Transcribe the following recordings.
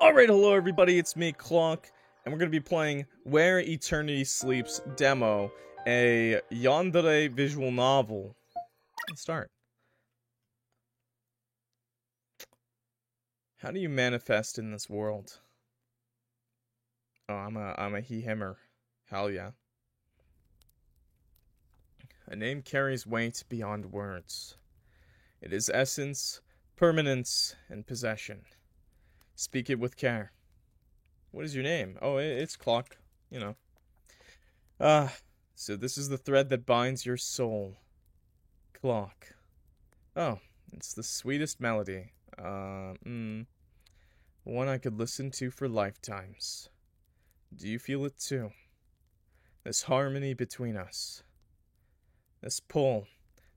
Alright, hello everybody, it's me, Clock, and we're going to be playing Where Eternity Sleeps Demo, a yandere visual novel. Let's start. How do you manifest in this world? Oh, I'm a he-himmer. Hell yeah. A name carries weight beyond words. It is essence, permanence, and possession. Speak it with care. What is your name? Oh, it's Clock, you know. So this is the thread that binds your soul. Clock. Oh, it's the sweetest melody. One I could listen to for lifetimes. Do you feel it too? This harmony between us. This pull.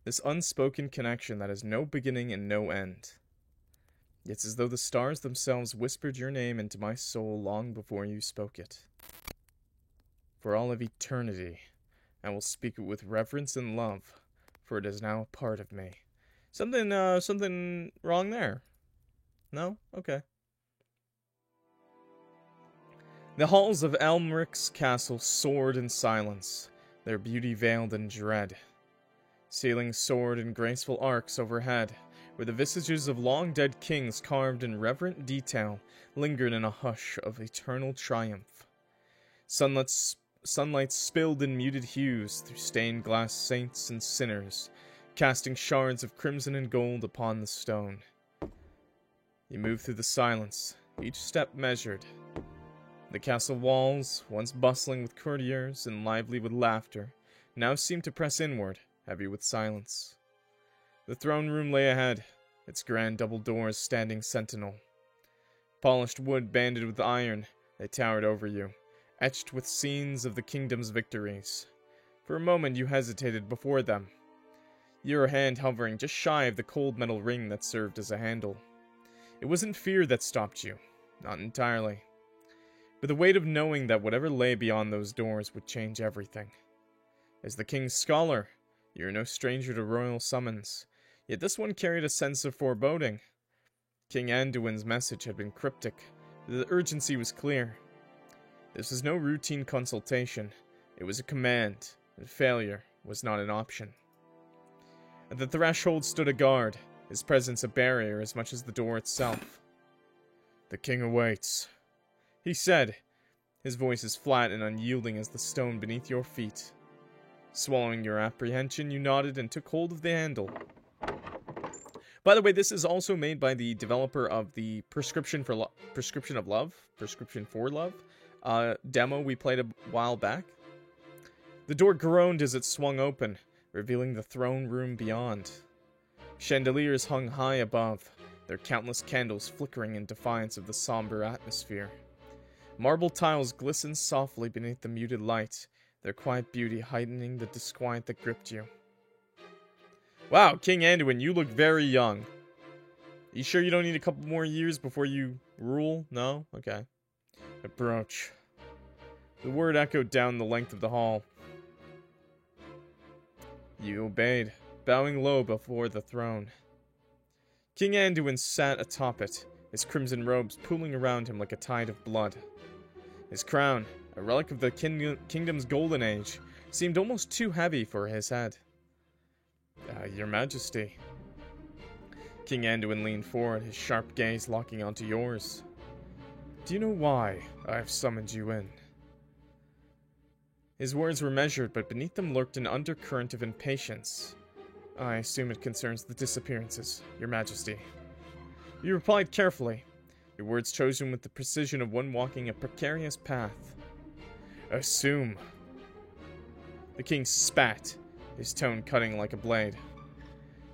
This unspoken connection that has no beginning and no end. It's as though the stars themselves whispered your name into my soul long before you spoke it. For all of eternity, I will speak it with reverence and love, for it is now a part of me. Something wrong there? No? Okay. The halls of Elmric's castle soared in silence, their beauty veiled in dread. Ceilings soared in graceful arcs overhead, where the visages of long-dead kings carved in reverent detail lingered in a hush of eternal triumph. Sunlight spilled in muted hues through stained glass saints and sinners, casting shards of crimson and gold upon the stone. You moved through the silence, each step measured. The castle walls, once bustling with courtiers and lively with laughter, now seemed to press inward, heavy with silence. The throne room lay ahead, its grand double doors standing sentinel. Polished wood banded with iron, they towered over you, etched with scenes of the kingdom's victories. For a moment you hesitated before them, your hand hovering just shy of the cold metal ring that served as a handle. It wasn't fear that stopped you, not entirely, but the weight of knowing that whatever lay beyond those doors would change everything. As the king's scholar, you're no stranger to royal summons, yet this one carried a sense of foreboding. King Anduin's message had been cryptic, but the urgency was clear. This was no routine consultation, it was a command, and failure was not an option. At the threshold stood a guard, his presence a barrier as much as the door itself. "The king awaits," he said, his voice as flat and unyielding as the stone beneath your feet. Swallowing your apprehension, you nodded and took hold of the handle. By the way, this is also made by the developer of the Prescription for Love demo we played a while back. The door groaned as it swung open, revealing the throne room beyond. Chandeliers hung high above, their countless candles flickering in defiance of the somber atmosphere. Marble tiles glistened softly beneath the muted light, their quiet beauty heightening the disquiet that gripped you. Wow, King Anduin, you look very young. You sure you don't need a couple more years before you rule? No? Okay. Approach. The word echoed down the length of the hall. You obeyed, bowing low before the throne. King Anduin sat atop it, his crimson robes pooling around him like a tide of blood. His crown, a relic of the kingdom's golden age, seemed almost too heavy for his head. Your Majesty. King Anduin leaned forward, his sharp gaze locking onto yours. Do you know why I have summoned you in? His words were measured, but beneath them lurked an undercurrent of impatience. I assume it concerns the disappearances, Your Majesty. You replied carefully, your words chosen with the precision of one walking a precarious path. Assume. The king spat, his tone cutting like a blade.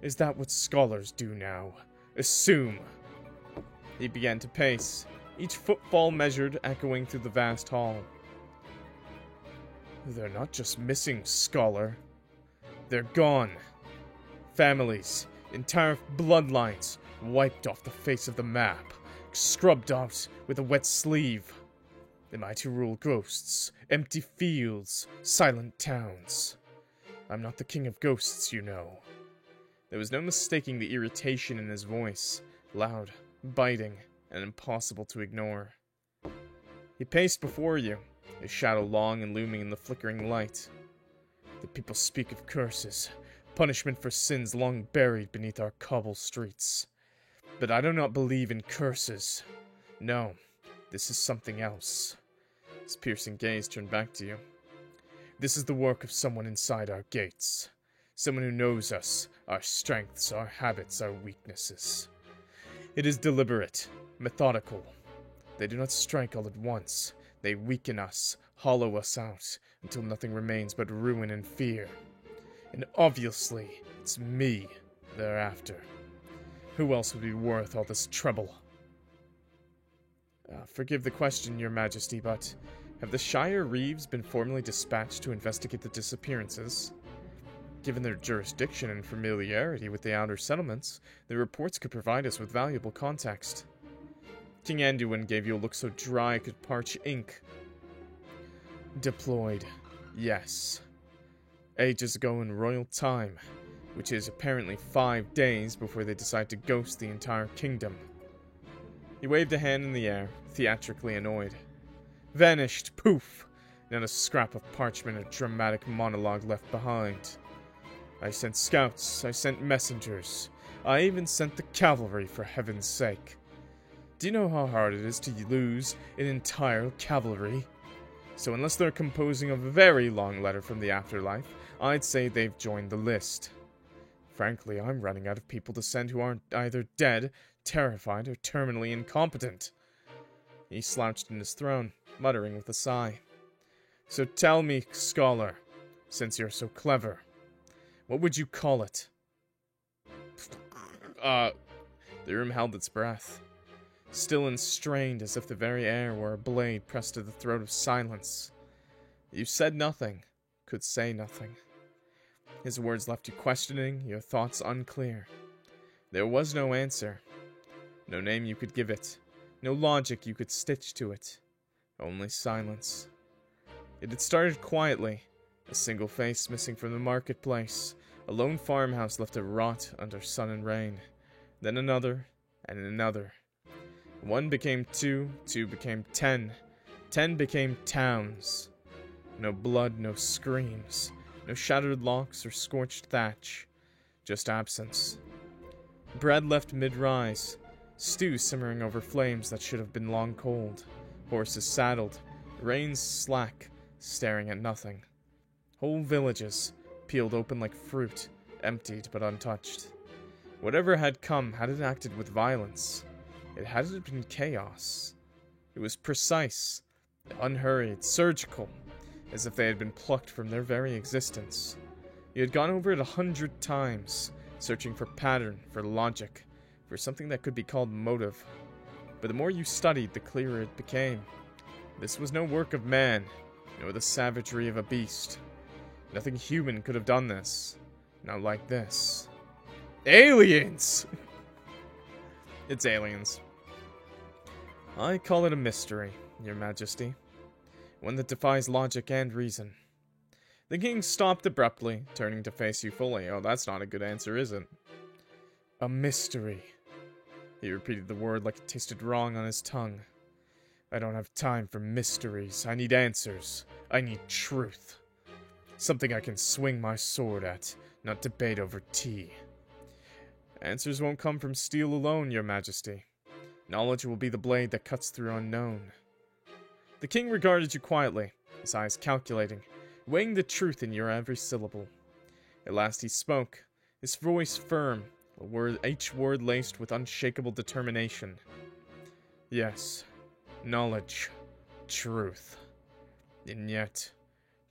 Is that what scholars do now? Assume. He began to pace, each footfall measured, echoing through the vast hall. They're not just missing, scholar. They're gone. Families, entire bloodlines, wiped off the face of the map, scrubbed out with a wet sleeve. Am I to rule ghosts, empty fields, silent towns? I'm not the king of ghosts, you know. There was no mistaking the irritation in his voice, loud, biting, and impossible to ignore. He paced before you, his shadow long and looming in the flickering light. The people speak of curses, punishment for sins long buried beneath our cobble streets. But I do not believe in curses. No, this is something else. His piercing gaze turned back to you. This is the work of someone inside our gates. Someone who knows us, our strengths, our habits, our weaknesses. It is deliberate, methodical. They do not strike all at once. They weaken us, hollow us out, until nothing remains but ruin and fear. And obviously, it's me they're after. Who else would be worth all this trouble? Forgive the question, Your Majesty, but have the Shire Reeves been formally dispatched to investigate the disappearances? Given their jurisdiction and familiarity with the outer settlements, their reports could provide us with valuable context. King Anduin gave you a look so dry it could parch ink. Deployed, yes. Ages ago in royal time, which is apparently 5 days before they decide to ghost the entire kingdom. He waved a hand in the air, theatrically annoyed. Vanished, poof! Not a scrap of parchment or dramatic monologue left behind. I sent scouts, I sent messengers, I even sent the cavalry, for heaven's sake. Do you know how hard it is to lose an entire cavalry? So unless they're composing a very long letter from the afterlife, I'd say they've joined the list. Frankly, I'm running out of people to send who aren't either dead, terrified, or terminally incompetent. He slouched in his throne, muttering with a sigh. So tell me, scholar, since you're so clever, what would you call it? The room held its breath, still and strained as if the very air were a blade pressed to the throat of silence. You said nothing, could say nothing. His words left you questioning, your thoughts unclear. There was no answer. No name you could give it. No logic you could stitch to it. Only silence. It had started quietly. A single face missing from the marketplace. A lone farmhouse left to rot under sun and rain. Then another, and another. 1 became 2, 2 became 10. 10 became towns. No blood, no screams. No shattered locks or scorched thatch. Just absence. Bread left mid-rise. Stew simmering over flames that should have been long cold. Horses saddled. Reins slack, staring at nothing. Whole villages, peeled open like fruit, emptied but untouched. Whatever had come, had it acted with violence? It hadn't been chaos. It was precise, unhurried, surgical, as if they had been plucked from their very existence. You had gone over it 100 times, searching for pattern, for logic, for something that could be called motive. But the more you studied, the clearer it became. This was no work of man, nor the savagery of a beast. Nothing human could have done this. Not like this. Aliens! It's aliens. I call it a mystery, Your Majesty. One that defies logic and reason. The king stopped abruptly, turning to face you fully. Oh, that's not a good answer, is it? A mystery. He repeated the word like it tasted wrong on his tongue. I don't have time for mysteries. I need answers. I need truth. Something I can swing my sword at, not debate over tea. Answers won't come from steel alone, Your Majesty. Knowledge will be the blade that cuts through unknown. The king regarded you quietly, his eyes calculating, weighing the truth in your every syllable. At last he spoke, his voice firm, each word laced with unshakable determination. Yes, knowledge, truth. And yet,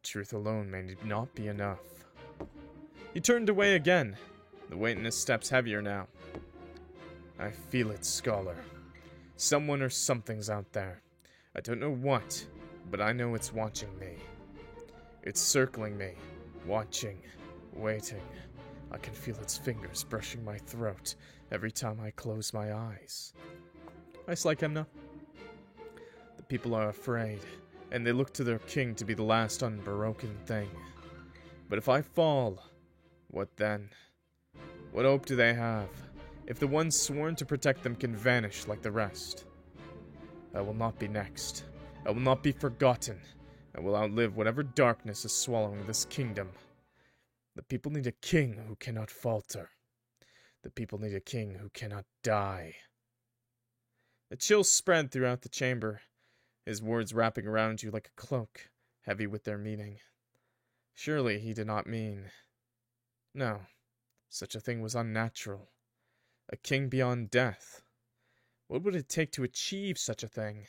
truth alone may not be enough. He turned away again, the weight in his steps heavier now. I feel it, scholar. Someone or something's out there. I don't know what, but I know it's watching me. It's circling me, watching, waiting. I can feel its fingers brushing my throat every time I close my eyes. Ice like Emna. The people are afraid, and they look to their king to be the last unbroken thing. But if I fall, what then? What hope do they have, if the one sworn to protect them can vanish like the rest? I will not be next. I will not be forgotten. I will outlive whatever darkness is swallowing this kingdom. The people need a king who cannot falter. The people need a king who cannot die. A chill spread throughout the chamber, his words wrapping around you like a cloak, heavy with their meaning. Surely he did not mean... No, such a thing was unnatural. A king beyond death. What would it take to achieve such a thing?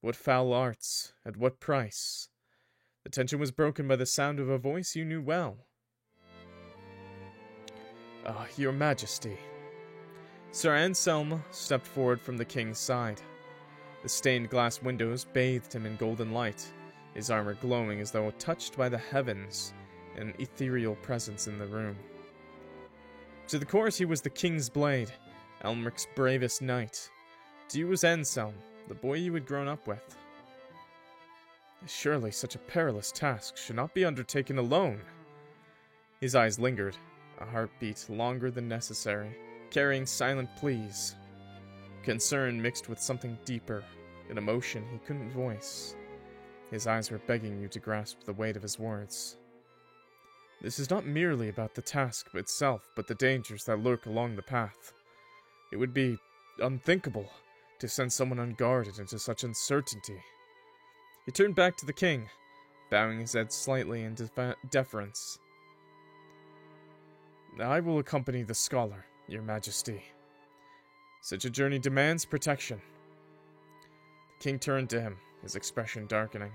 What foul arts? At what price? The tension was broken by the sound of a voice you knew well. Your Majesty. Sir Anselm stepped forward from the king's side. The stained glass windows bathed him in golden light, his armor glowing as though touched by the heavens, and an ethereal presence in the room. To the court he was the king's blade, Elmric's bravest knight. To you was Anselm, the boy you had grown up with. Surely such a perilous task should not be undertaken alone. His eyes lingered, a heartbeat longer than necessary, carrying silent pleas. Concern mixed with something deeper, an emotion he couldn't voice. His eyes were begging you to grasp the weight of his words. This is not merely about the task itself, but the dangers that lurk along the path. It would be unthinkable to send someone unguarded into such uncertainty. He turned back to the king, bowing his head slightly in deference. I will accompany the scholar, Your Majesty. Such a journey demands protection. The king turned to him, his expression darkening.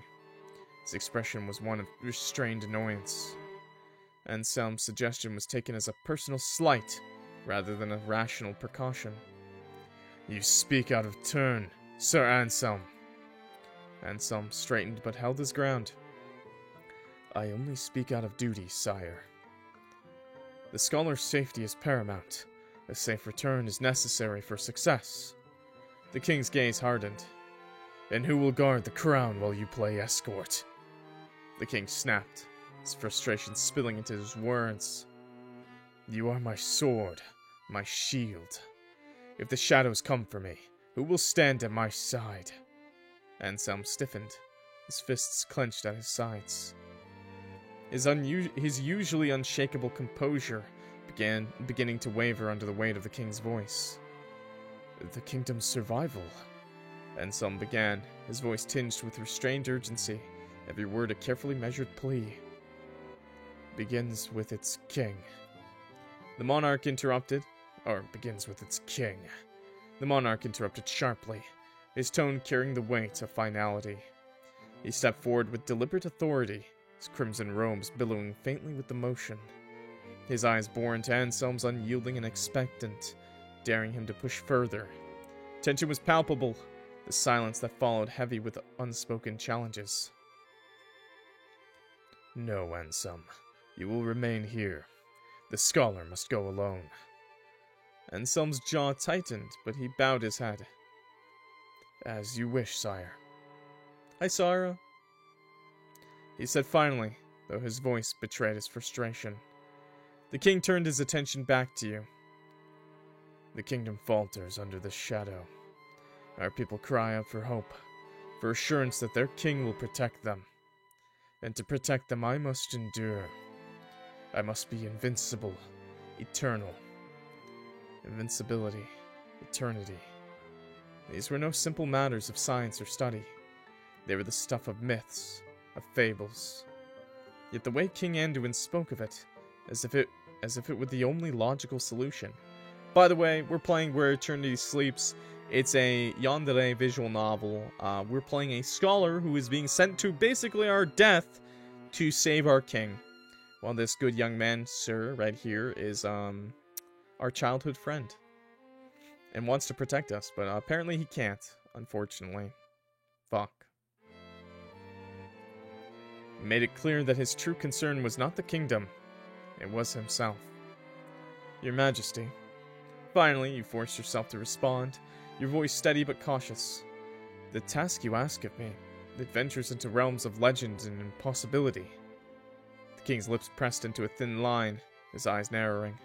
His expression was one of restrained annoyance. Anselm's suggestion was taken as a personal slight, rather than a rational precaution. You speak out of turn, Sir Anselm. Anselm straightened but held his ground. I only speak out of duty, sire. The scholar's safety is paramount. A safe return is necessary for success. The king's gaze hardened. And who will guard the crown while you play escort? The king snapped, his frustration spilling into his words. You are my sword, my shield. If the shadows come for me, who will stand at my side? Anselm stiffened, his fists clenched at his sides. His usually unshakable composure beginning to waver under the weight of the king's voice. The kingdom's survival, Anselm began, his voice tinged with restrained urgency, every word a carefully measured plea. Begins with its king. The monarch interrupted, or begins with its king. The monarch interrupted sharply, his tone carrying the weight of finality. He stepped forward with deliberate authority, his crimson robes billowing faintly with emotion. His eyes bore into Anselm's unyielding and expectant, daring him to push further. Tension was palpable, the silence that followed heavy with unspoken challenges. No, Anselm. You will remain here. The scholar must go alone. Anselm's jaw tightened, but he bowed his head. As you wish, sire. Hi, Sara. He said finally, though his voice betrayed his frustration. The king turned his attention back to you. The kingdom falters under the shadow. Our people cry out for hope, for assurance that their king will protect them. And to protect them, I must endure. I must be invincible, eternal. Invincibility, eternity. These were no simple matters of science or study. They were the stuff of myths, of fables. Yet the way King Anduin spoke of it, as if it were the only logical solution. By the way, we're playing Where Eternity Sleeps. It's a yandere visual novel. We're playing a scholar who is being sent to basically our death to save our king. While this good young man, sir, right here, is our childhood friend. And wants to protect us, but apparently he can't, unfortunately. Fuck. He made it clear that his true concern was not the kingdom, it was himself. Your Majesty. Finally, you forced yourself to respond, your voice steady but cautious. The task you ask of me, it ventures into realms of legend and impossibility. The king's lips pressed into a thin line, his eyes narrowing.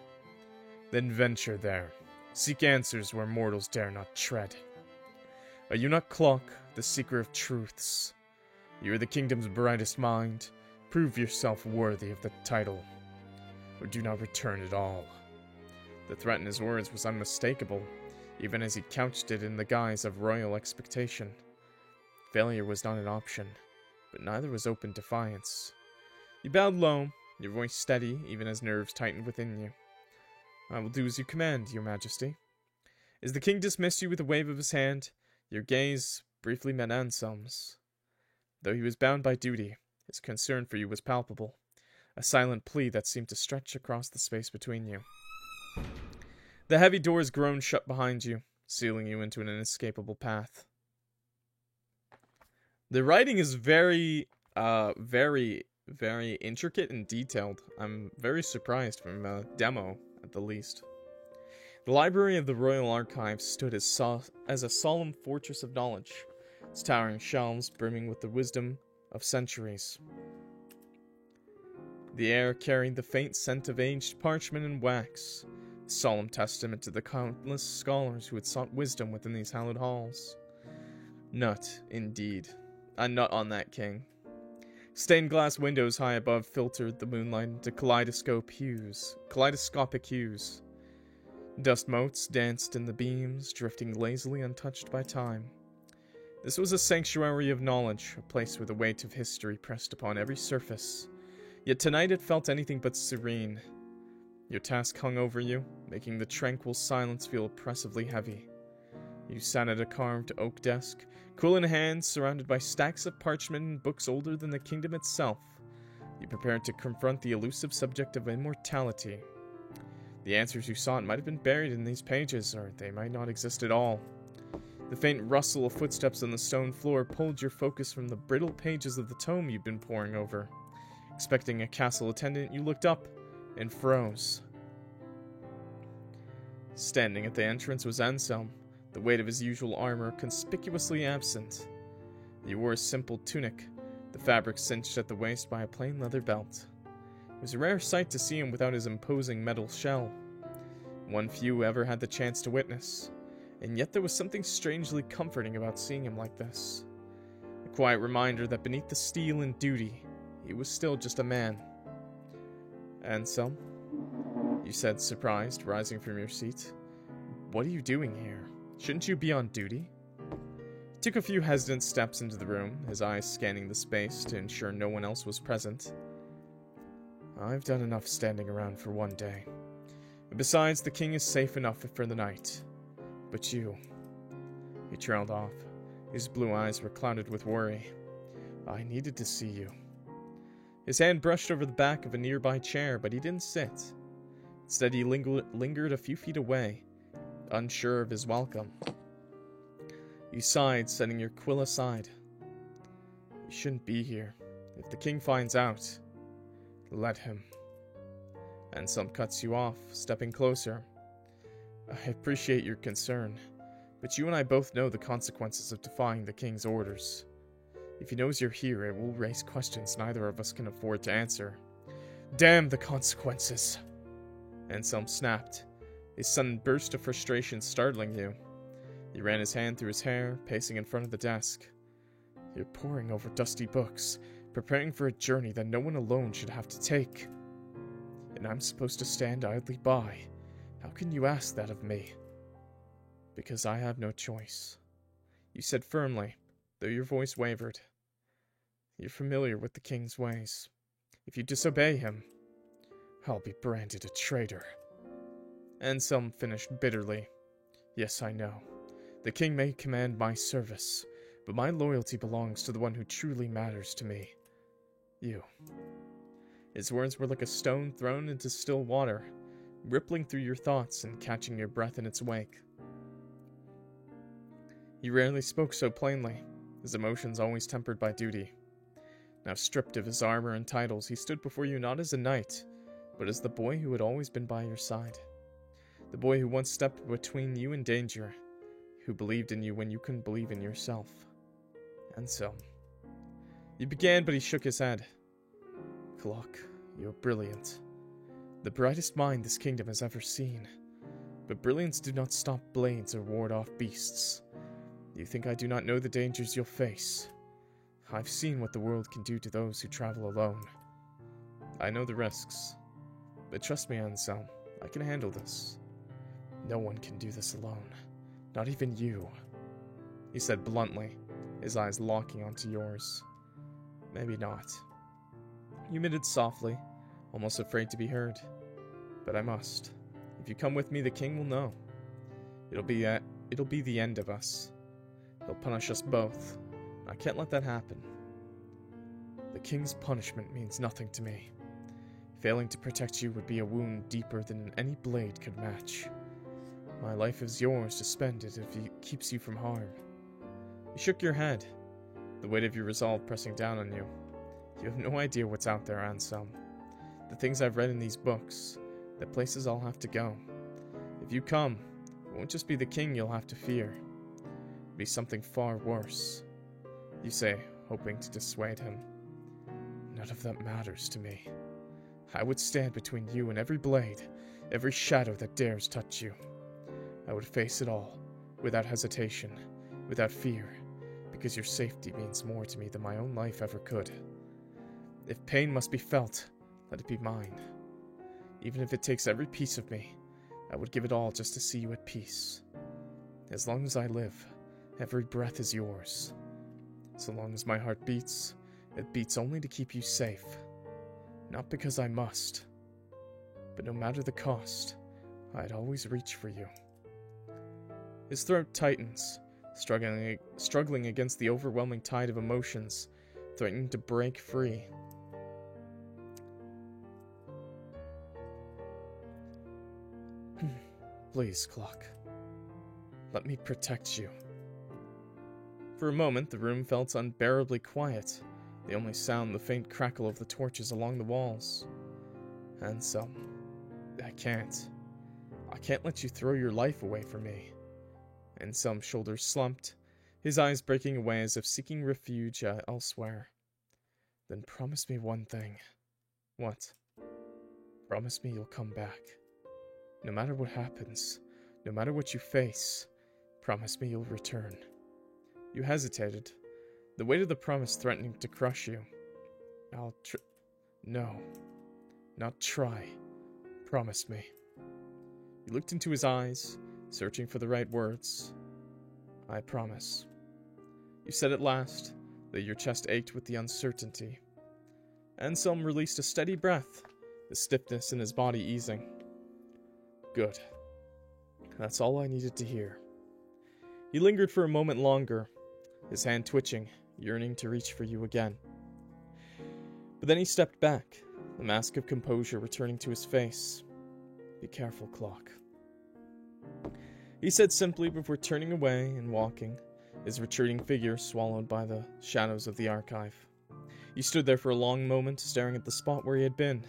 Then venture there. Seek answers where mortals dare not tread. Are you not Clock, the seeker of truths? You are the kingdom's brightest mind. Prove yourself worthy of the title, or do not return at all. The threat in his words was unmistakable, even as he couched it in the guise of royal expectation. Failure was not an option, but neither was open defiance. You bowed low, your voice steady, even as nerves tightened within you. I will do as you command, your majesty. As the king dismissed you with a wave of his hand, your gaze briefly met Anselm's. Though he was bound by duty, his concern for you was palpable, a silent plea that seemed to stretch across the space between you. The heavy doors groaned shut behind you, sealing you into an inescapable path. The writing is very intricate and detailed. I'm very surprised from a demo, at the least. The library of the Royal Archives stood as a solemn fortress of knowledge, its towering shelves brimming with the wisdom of centuries. The air carried the faint scent of aged parchment and wax, a solemn testament to the countless scholars who had sought wisdom within these hallowed halls. Nut, indeed. A nut on that king. Stained glass windows high above filtered the moonlight into kaleidoscopic hues. Dust motes danced in the beams, drifting lazily untouched by time. This was a sanctuary of knowledge, a place where the weight of history pressed upon every surface. Yet tonight it felt anything but serene. Your task hung over you, making the tranquil silence feel oppressively heavy. You sat at a carved oak desk, quill in hand, surrounded by stacks of parchment and books older than the kingdom itself. You prepared to confront the elusive subject of immortality. The answers you sought might have been buried in these pages, or they might not exist at all. The faint rustle of footsteps on the stone floor pulled your focus from the brittle pages of the tome you'd been poring over. Expecting a castle attendant, you looked up and froze. Standing at the entrance was Anselm, the weight of his usual armor conspicuously absent. He wore a simple tunic, the fabric cinched at the waist by a plain leather belt. It was a rare sight to see him without his imposing metal shell, one few ever had the chance to witness, and yet there was something strangely comforting about seeing him like this. A quiet reminder that beneath the steel and duty, he was still just a man. Anselm, you said, surprised, rising from your seat. What are you doing here? Shouldn't you be on duty? He took a few hesitant steps into the room, his eyes scanning the space to ensure no one else was present. I've done enough standing around for one day. Besides, the king is safe enough for the night. But you... He trailed off. His blue eyes were clouded with worry. I needed to see you. His hand brushed over the back of a nearby chair, but he didn't sit. Instead, he lingered a few feet away, unsure of his welcome. You sighed, setting your quill aside. You shouldn't be here. If the king finds out, let him. Anselm cuts you off, stepping closer. I appreciate your concern, but you and I both know the consequences of defying the king's orders. If he knows you're here, it will raise questions neither of us can afford to answer. Damn the consequences! Anselm snapped, a sudden burst of frustration startling you. He ran his hand through his hair, pacing in front of the desk. You're poring over dusty books, preparing for a journey that no one alone should have to take. And I'm supposed to stand idly by. How can you ask that of me? Because I have no choice. You said firmly, though your voice wavered. You're familiar with the king's ways. If you disobey him, I'll be branded a traitor. Anselm finished bitterly. Yes, I know. The king may command my service, but my loyalty belongs to the one who truly matters to me. You. His words were like a stone thrown into still water, rippling through your thoughts and catching your breath in its wake. He rarely spoke so plainly, his emotions always tempered by duty. Now stripped of his armor and titles, he stood before you not as a knight, but as the boy who had always been by your side. The boy who once stepped between you and danger, who believed in you when you couldn't believe in yourself. Anselm. You began, but he shook his head. Clock, you're brilliant. The brightest mind this kingdom has ever seen. But brilliance did not stop blades or ward off beasts. You think I do not know the dangers you'll face? I've seen what the world can do to those who travel alone. I know the risks. But trust me, Anselm, I can handle this. No one can do this alone. Not even you. He said bluntly, his eyes locking onto yours. Maybe not. You emitted softly, almost afraid to be heard. But I must. If you come with me, the king will know. It'll be the end of us. He'll punish us both. I can't let that happen. The king's punishment means nothing to me. Failing to protect you would be a wound deeper than any blade could match. My life is yours to spend it if it keeps you from harm. You shook your head, the weight of your resolve pressing down on you. You have no idea what's out there, Anselm. The things I've read in these books, the places I'll have to go. If you come, it won't just be the king you'll have to fear. It'll be something far worse. You say, hoping to dissuade him. None of that matters to me. I would stand between you and every blade, every shadow that dares touch you. I would face it all, without hesitation, without fear, because your safety means more to me than my own life ever could. If pain must be felt, let it be mine. Even if it takes every piece of me, I would give it all just to see you at peace. As long as I live, every breath is yours. So long as my heart beats, it beats only to keep you safe. Not because I must, but no matter the cost, I'd always reach for you. His throat tightens, struggling against the overwhelming tide of emotions, threatening to break free. Please, clock. Let me protect you. For a moment, the room felt unbearably quiet, the only sound the faint crackle of the torches along the walls. Anselm, I can't let you throw your life away from me. Anselm's shoulders slumped, his eyes breaking away as if seeking refuge elsewhere. Then promise me one thing. What? Promise me you'll come back. No matter what happens, no matter what you face, promise me you'll return. You hesitated, the weight of the promise threatening to crush you. No. Not try. Promise me. You looked into his eyes, searching for the right words. I promise. You said at last, though your chest ached with the uncertainty. Anselm released a steady breath, the stiffness in his body easing. Good. That's all I needed to hear. He lingered for a moment longer, his hand twitching, yearning to reach for you again. But then he stepped back, the mask of composure returning to his face. Be careful, clock. He said simply before turning away and walking, his retreating figure swallowed by the shadows of the archive. You stood there for a long moment, staring at the spot where he had been.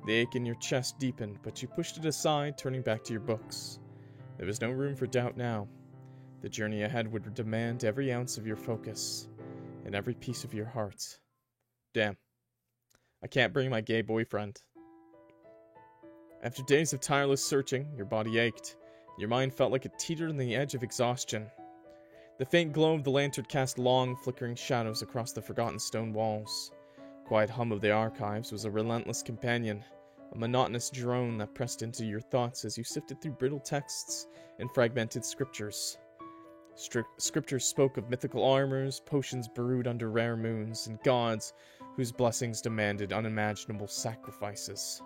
The ache in your chest deepened, but you pushed it aside, turning back to your books. There was no room for doubt now. The journey ahead would demand every ounce of your focus, and every piece of your heart. Damn. I can't bring my gay boyfriend. After days of tireless searching, your body ached. Your mind felt like it teetered on the edge of exhaustion. The faint glow of the lantern cast long, flickering shadows across the forgotten stone walls. Quiet hum of the archives was a relentless companion, a monotonous drone that pressed into your thoughts as you sifted through brittle texts and fragmented scriptures. Scriptures spoke of mythical armors, potions brewed under rare moons, and gods whose blessings demanded unimaginable sacrifices.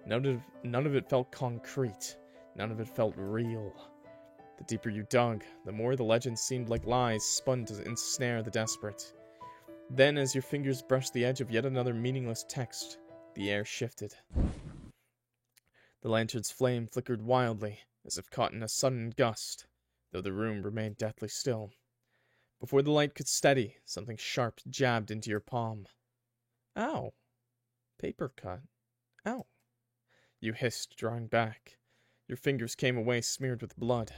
None of it felt concrete. None of it felt real. The deeper you dug, the more the legends seemed like lies spun to ensnare the desperate. Then, as your fingers brushed the edge of yet another meaningless text, the air shifted. The lantern's flame flickered wildly, as if caught in a sudden gust, though the room remained deathly still. Before the light could steady, something sharp jabbed into your palm. Ow! Paper cut. Ow! You hissed, drawing back. Your fingers came away smeared with blood.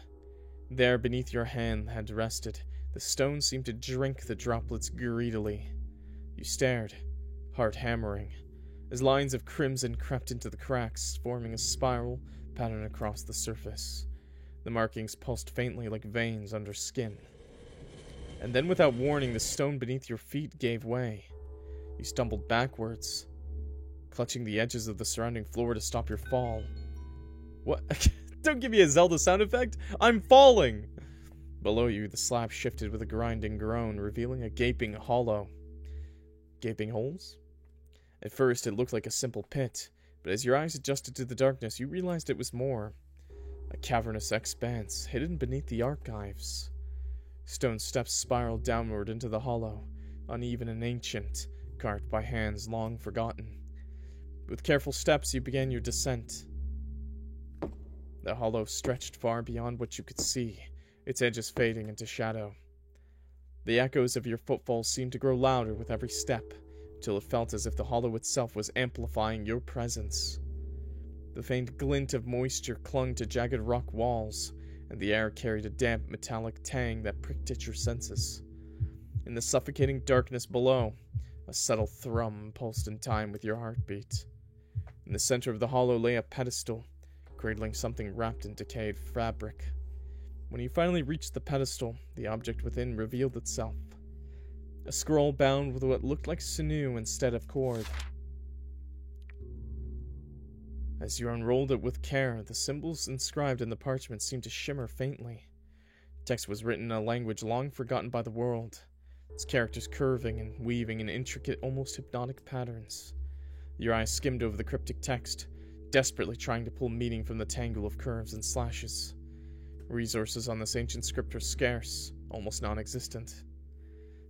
There, beneath your hand had rested, the stone seemed to drink the droplets greedily. You stared, heart hammering, as lines of crimson crept into the cracks, forming a spiral pattern across the surface. The markings pulsed faintly like veins under skin. And then without warning, the stone beneath your feet gave way. You stumbled backwards, clutching the edges of the surrounding floor to stop your fall. What? Don't give me a Zelda sound effect! I'm falling! Below you, the slab shifted with a grinding groan, revealing a gaping hollow. Gaping holes? At first, it looked like a simple pit, but as your eyes adjusted to the darkness, you realized it was more. A cavernous expanse, hidden beneath the archives. Stone steps spiraled downward into the hollow, uneven and ancient, carved by hands long forgotten. With careful steps, you began your descent. The hollow stretched far beyond what you could see, its edges fading into shadow. The echoes of your footfalls seemed to grow louder with every step, till it felt as if the hollow itself was amplifying your presence. The faint glint of moisture clung to jagged rock walls, and the air carried a damp metallic tang that pricked at your senses. In the suffocating darkness below, a subtle thrum pulsed in time with your heartbeat. In the center of the hollow lay a pedestal, cradling something wrapped in decayed fabric. When you finally reached the pedestal, the object within revealed itself. A scroll bound with what looked like sinew instead of cord. As you unrolled it with care, the symbols inscribed in the parchment seemed to shimmer faintly. Text was written in a language long forgotten by the world, its characters curving and weaving in intricate, almost hypnotic patterns. Your eyes skimmed over the cryptic text, desperately trying to pull meaning from the tangle of curves and slashes. Resources on this ancient script were scarce, almost non-existent.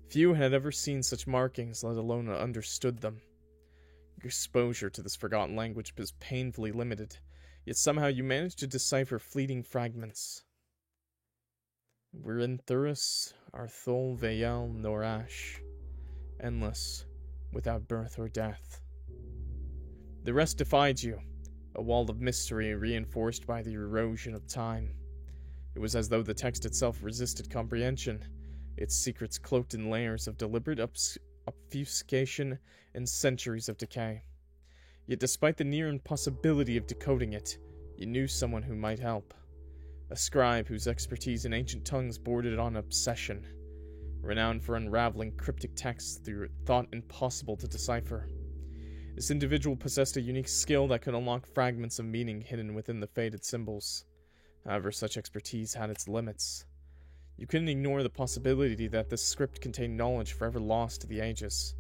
Few had ever seen such markings, let alone understood them. Your exposure to this forgotten language was painfully limited, yet somehow you managed to decipher fleeting fragments. Werinthurus Arthol Veyel Norash, endless, without birth or death. The rest defied you, a wall of mystery reinforced by the erosion of time. It was as though the text itself resisted comprehension, its secrets cloaked in layers of deliberate obfuscation and centuries of decay. Yet despite the near impossibility of decoding it, you knew someone who might help. A scribe whose expertise in ancient tongues bordered on obsession, renowned for unraveling cryptic texts through thought impossible to decipher. This individual possessed a unique skill that could unlock fragments of meaning hidden within the faded symbols. However, such expertise had its limits. You couldn't ignore the possibility that this script contained knowledge forever lost to the ages.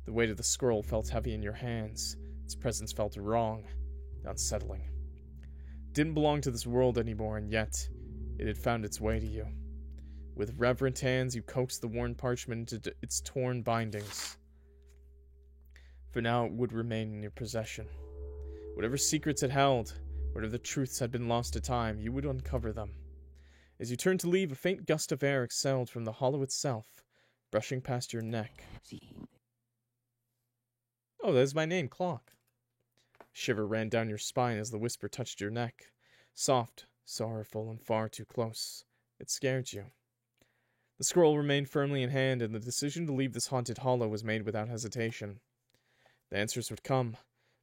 The weight of the scroll felt heavy in your hands. Its presence felt wrong, unsettling. It didn't belong to this world anymore, and yet it had found its way to you. With reverent hands, you coaxed the worn parchment into its torn bindings. For now it would remain in your possession. Whatever secrets it held, whatever truths had been lost to time, you would uncover them. As you turned to leave, a faint gust of air exhaled from the hollow itself, brushing past your neck. Oh, that is my name, Clock. A shiver ran down your spine as the whisper touched your neck. Soft, sorrowful, and far too close. It scared you. The scroll remained firmly in hand, and the decision to leave this haunted hollow was made without hesitation. The answers would come,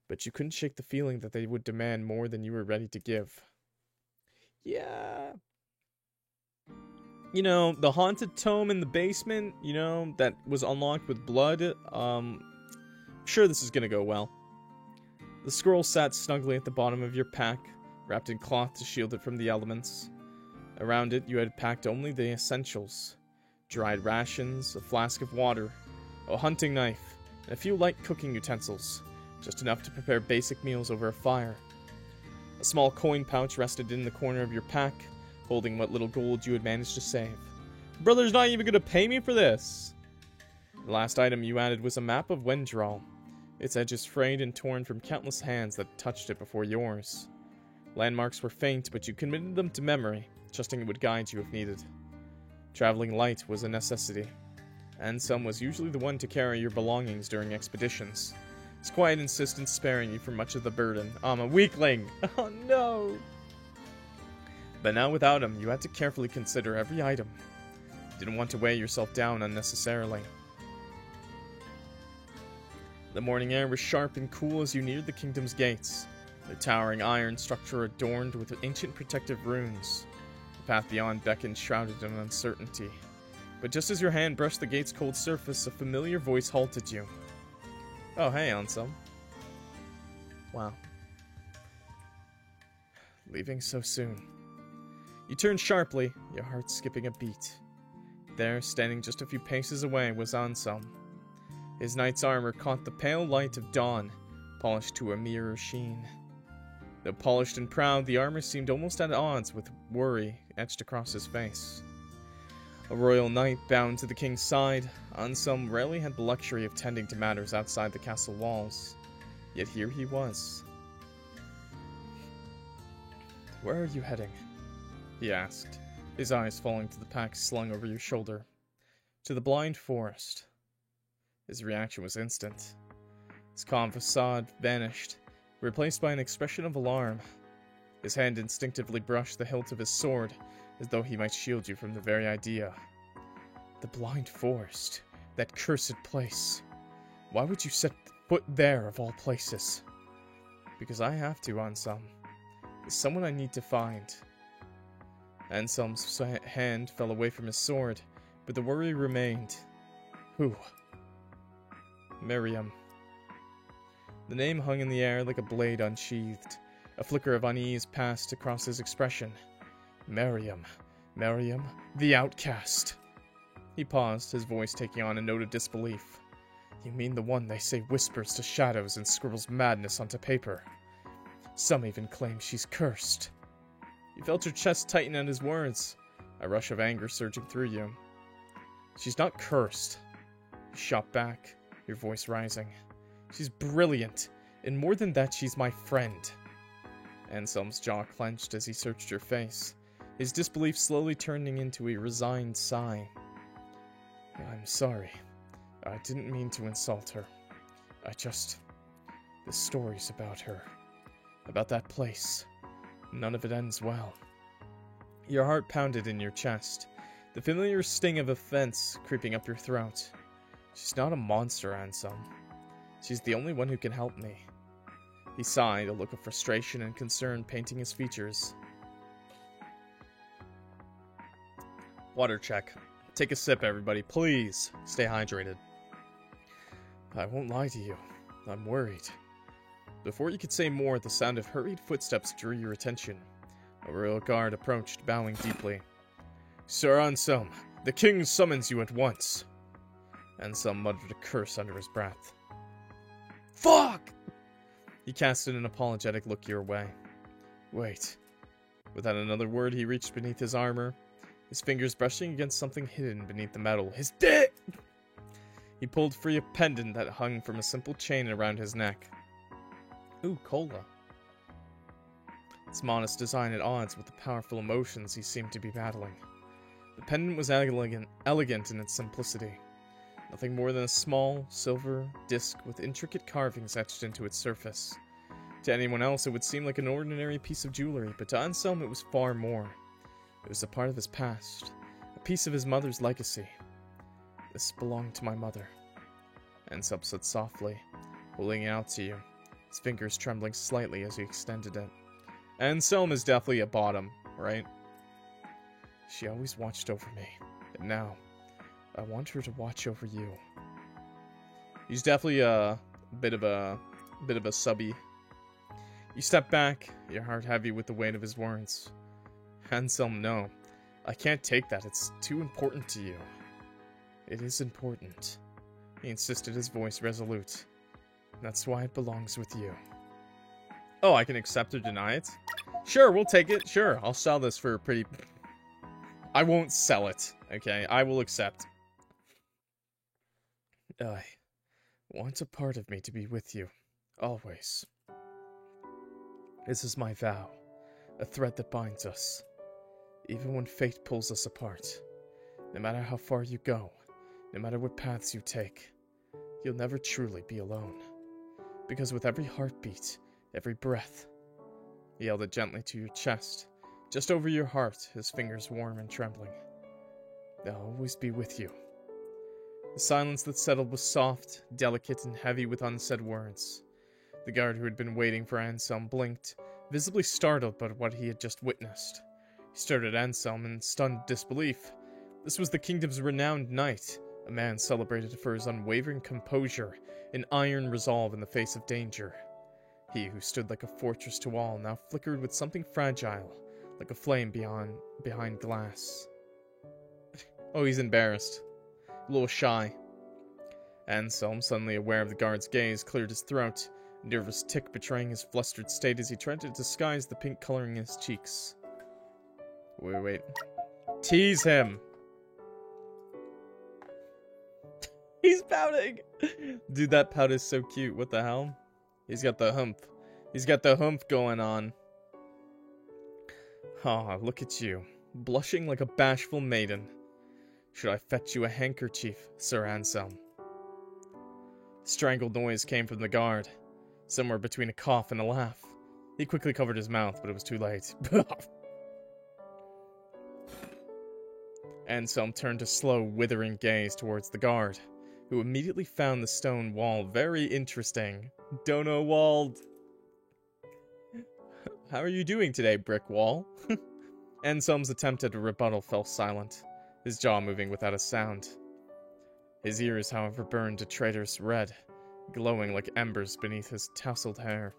but you couldn't shake the feeling that they would demand more than you were ready to give. Yeah. You know, the haunted tome in the basement, you know, that was unlocked with blood, sure this is gonna go well. The scroll sat snugly at the bottom of your pack, wrapped in cloth to shield it from the elements. Around it, you had packed only the essentials. Dried rations, a flask of water, a hunting knife, and a few light cooking utensils, just enough to prepare basic meals over a fire. A small coin pouch rested in the corner of your pack, holding what little gold you had managed to save. Brother's not even gonna pay me for this! The last item you added was a map of Wendral, its edges frayed and torn from countless hands that touched it before yours. Landmarks were faint, but you committed them to memory, trusting it would guide you if needed. Traveling light was a necessity. Anselm was usually the one to carry your belongings during expeditions, his quiet insistence sparing you from much of the burden. I'm a weakling! Oh no! But now without him, you had to carefully consider every item. You didn't want to weigh yourself down unnecessarily. The morning air was sharp and cool as you neared the kingdom's gates, their towering iron structure adorned with ancient protective runes. The path beyond beckoned shrouded in uncertainty, But just as your hand brushed the gate's cold surface, a familiar voice halted you. Oh, hey, Anselm. Wow. Leaving so soon. You turned sharply, your heart skipping a beat. There, standing just a few paces away, was Anselm. His knight's armor caught the pale light of dawn, polished to a mirror sheen. Though polished and proud, the armor seemed almost at odds with worry etched across his face. A royal knight bound to the king's side, Anselm rarely had the luxury of tending to matters outside the castle walls. Yet here he was. "Where are you heading?" he asked, his eyes falling to the pack slung over your shoulder. "To the Blind Forest." His reaction was instant. His calm facade vanished, replaced by an expression of alarm. His hand instinctively brushed the hilt of his sword, as though he might shield you from the very idea. The Blind Forest. That cursed place. Why would you set foot there, of all places? Because I have to, Anselm. There's someone I need to find. Anselm's hand fell away from his sword, but the worry remained. Who? Miriam. The name hung in the air like a blade unsheathed. A flicker of unease passed across his expression. Miriam. Miriam, the outcast. He paused, his voice taking on a note of disbelief. You mean the one they say whispers to shadows and scribbles madness onto paper? Some even claim she's cursed. You felt your chest tighten at his words, a rush of anger surging through you. She's not cursed. You shot back, your voice rising. She's brilliant, and more than that, she's my friend. Anselm's jaw clenched as he searched your face, his disbelief slowly turning into a resigned sigh. I'm sorry. I didn't mean to insult her. The stories about her. About that place. None of it ends well. Your heart pounded in your chest, the familiar sting of offense creeping up your throat. She's not a monster, Anselm. She's the only one who can help me. He sighed, a look of frustration and concern painting his features. Water check. Take a sip, everybody. Please, stay hydrated. I won't lie to you. I'm worried. Before you could say more, the sound of hurried footsteps drew your attention. A royal guard approached, bowing deeply. Sir Anselm, the king summons you at once. Anselm muttered a curse under his breath. Fuck! He casted an apologetic look your way. Wait. Without another word, he reached beneath his armor, his fingers brushing against something hidden beneath the metal. His dick! He pulled free a pendant that hung from a simple chain around his neck. Ooh, cola. Its modest design at odds with the powerful emotions he seemed to be battling. The pendant was elegant in its simplicity. Nothing more than a small, silver disc with intricate carvings etched into its surface. To anyone else, it would seem like an ordinary piece of jewelry, but to Anselm it was far more. It was a part of his past, a piece of his mother's legacy. This belonged to my mother. Anselm said softly, holding it out to you, his fingers trembling slightly as he extended it. Anselm is definitely a bottom, right? She always watched over me, and now, I want her to watch over you. He's definitely a bit of a subby. You step back, your heart heavy with the weight of his words. Anselm, no. I can't take that. It's too important to you. It is important. He insisted, his voice resolute. That's why it belongs with you. Oh, I can accept or deny it? Sure, we'll take it. Sure, I'll sell this for a pretty... I won't sell it, okay? I will accept. I want a part of me to be with you. Always. This is my vow. A thread that binds us. Even when fate pulls us apart. No matter how far you go, no matter what paths you take, you'll never truly be alone. Because with every heartbeat, every breath, he held it gently to your chest, just over your heart, his fingers warm and trembling. They'll always be with you. The silence that settled was soft, delicate, and heavy with unsaid words. The guard who had been waiting for Anselm blinked, visibly startled by what he had just witnessed. He stared at Anselm in stunned disbelief, This was the kingdom's renowned knight, a man celebrated for his unwavering composure and iron resolve in the face of danger. He who stood like a fortress to all now flickered with something fragile, like a flame behind glass. Oh, he's embarrassed. A little shy. Anselm, suddenly aware of the guard's gaze, cleared his throat, a nervous tick betraying his flustered state as he tried to disguise the pink coloring in his cheeks. Wait. Tease him! He's pouting! Dude, that pout is so cute. What the hell? He's got the hump. He's got the hump going on. Ah, look at you. Blushing like a bashful maiden. Should I fetch you a handkerchief, Sir Anselm? Strangled noise came from the guard, somewhere between a cough and a laugh. He quickly covered his mouth, but it was too late. Anselm turned a slow, withering gaze towards the guard, who immediately found the stone wall very interesting. Dono Wald! How are you doing today, brick wall? Anselm's attempt at a rebuttal fell silent, his jaw moving without a sound. His ears, however, burned a traitorous red, glowing like embers beneath his tousled hair.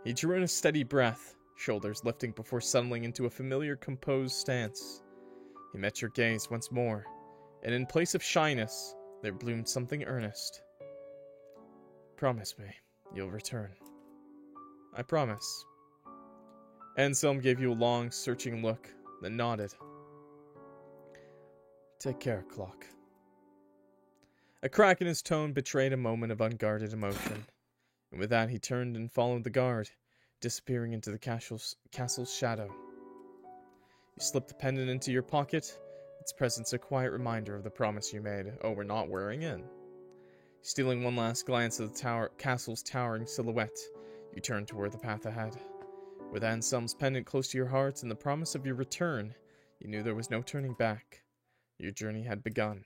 He drew in a steady breath, shoulders lifting before settling into a familiar, composed stance. He met your gaze once more, and in place of shyness, there bloomed something earnest. Promise me, you'll return. I promise. Anselm gave you a long, searching look, then nodded. Take care, Clock. A crack in his tone betrayed a moment of unguarded emotion, and with that he turned and followed the guard, disappearing into the castle's shadow. You slipped the pendant into your pocket, its presence a quiet reminder of the promise you made. Oh, we're not wearing in. Stealing one last glance at the castle's towering silhouette, you turned toward the path ahead. With Anselm's pendant close to your heart and the promise of your return, you knew there was no turning back. Your journey had begun.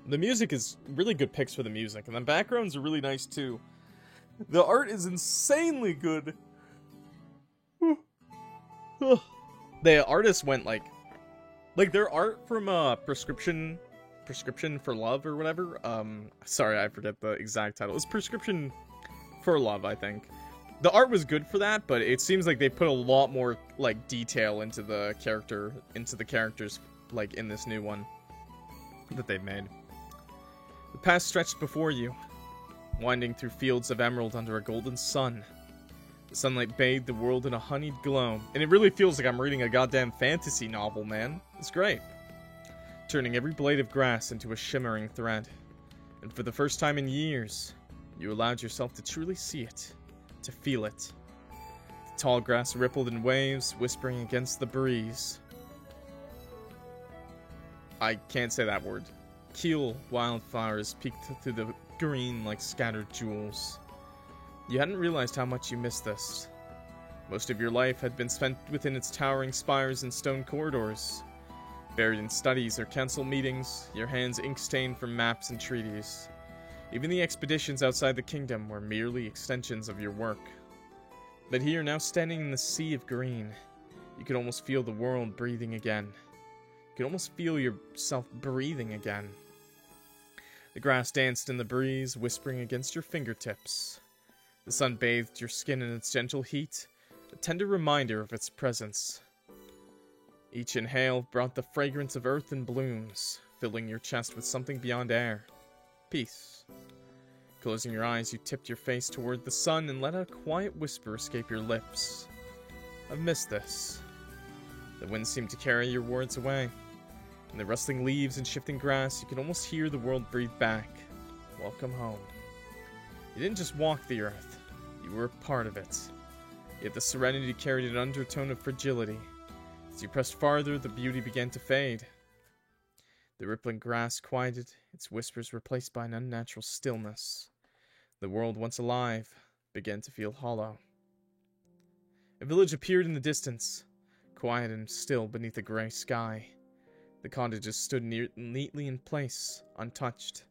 The music is really good picks for the music, and the backgrounds are really nice too. The art is insanely good. The artists went like their art from Prescription for Love or whatever. Sorry, I forget the exact title. It's Prescription for Love, I think. The art was good for that, but it seems like they put a lot more like detail into the characters like in this new one that they've made. The path stretched before you, winding through fields of emerald under a golden sun. The sunlight bathed the world in a honeyed glow, and it really feels like I'm reading a goddamn fantasy novel, man. It's great. Turning every blade of grass into a shimmering thread. And for the first time in years, you allowed yourself to truly see it, to feel it. The tall grass rippled in waves, whispering against the breeze. I can't say that word. Keel wildflowers peeked through the green like scattered jewels. You hadn't realized how much you missed this. Most of your life had been spent within its towering spires and stone corridors. Buried in studies or council meetings, your hands ink-stained from maps and treaties. Even the expeditions outside the kingdom were merely extensions of your work. But here, now standing in the sea of green, you could almost feel the world breathing again. You could almost feel yourself breathing again. The grass danced in the breeze, whispering against your fingertips. The sun bathed your skin in its gentle heat, a tender reminder of its presence. Each inhale brought the fragrance of earth and blooms, filling your chest with something beyond air. Peace. Closing your eyes, you tipped your face toward the sun and let a quiet whisper escape your lips. I've missed this. The wind seemed to carry your words away. In the rustling leaves and shifting grass, you could almost hear the world breathe back. Welcome home. You didn't just walk the earth, you were a part of it. Yet the serenity carried an undertone of fragility. As you pressed farther, the beauty began to fade. The rippling grass quieted, its whispers replaced by an unnatural stillness. The world once alive began to feel hollow. A village appeared in the distance, quiet and still beneath a gray sky. The cottages stood neatly in place, untouched,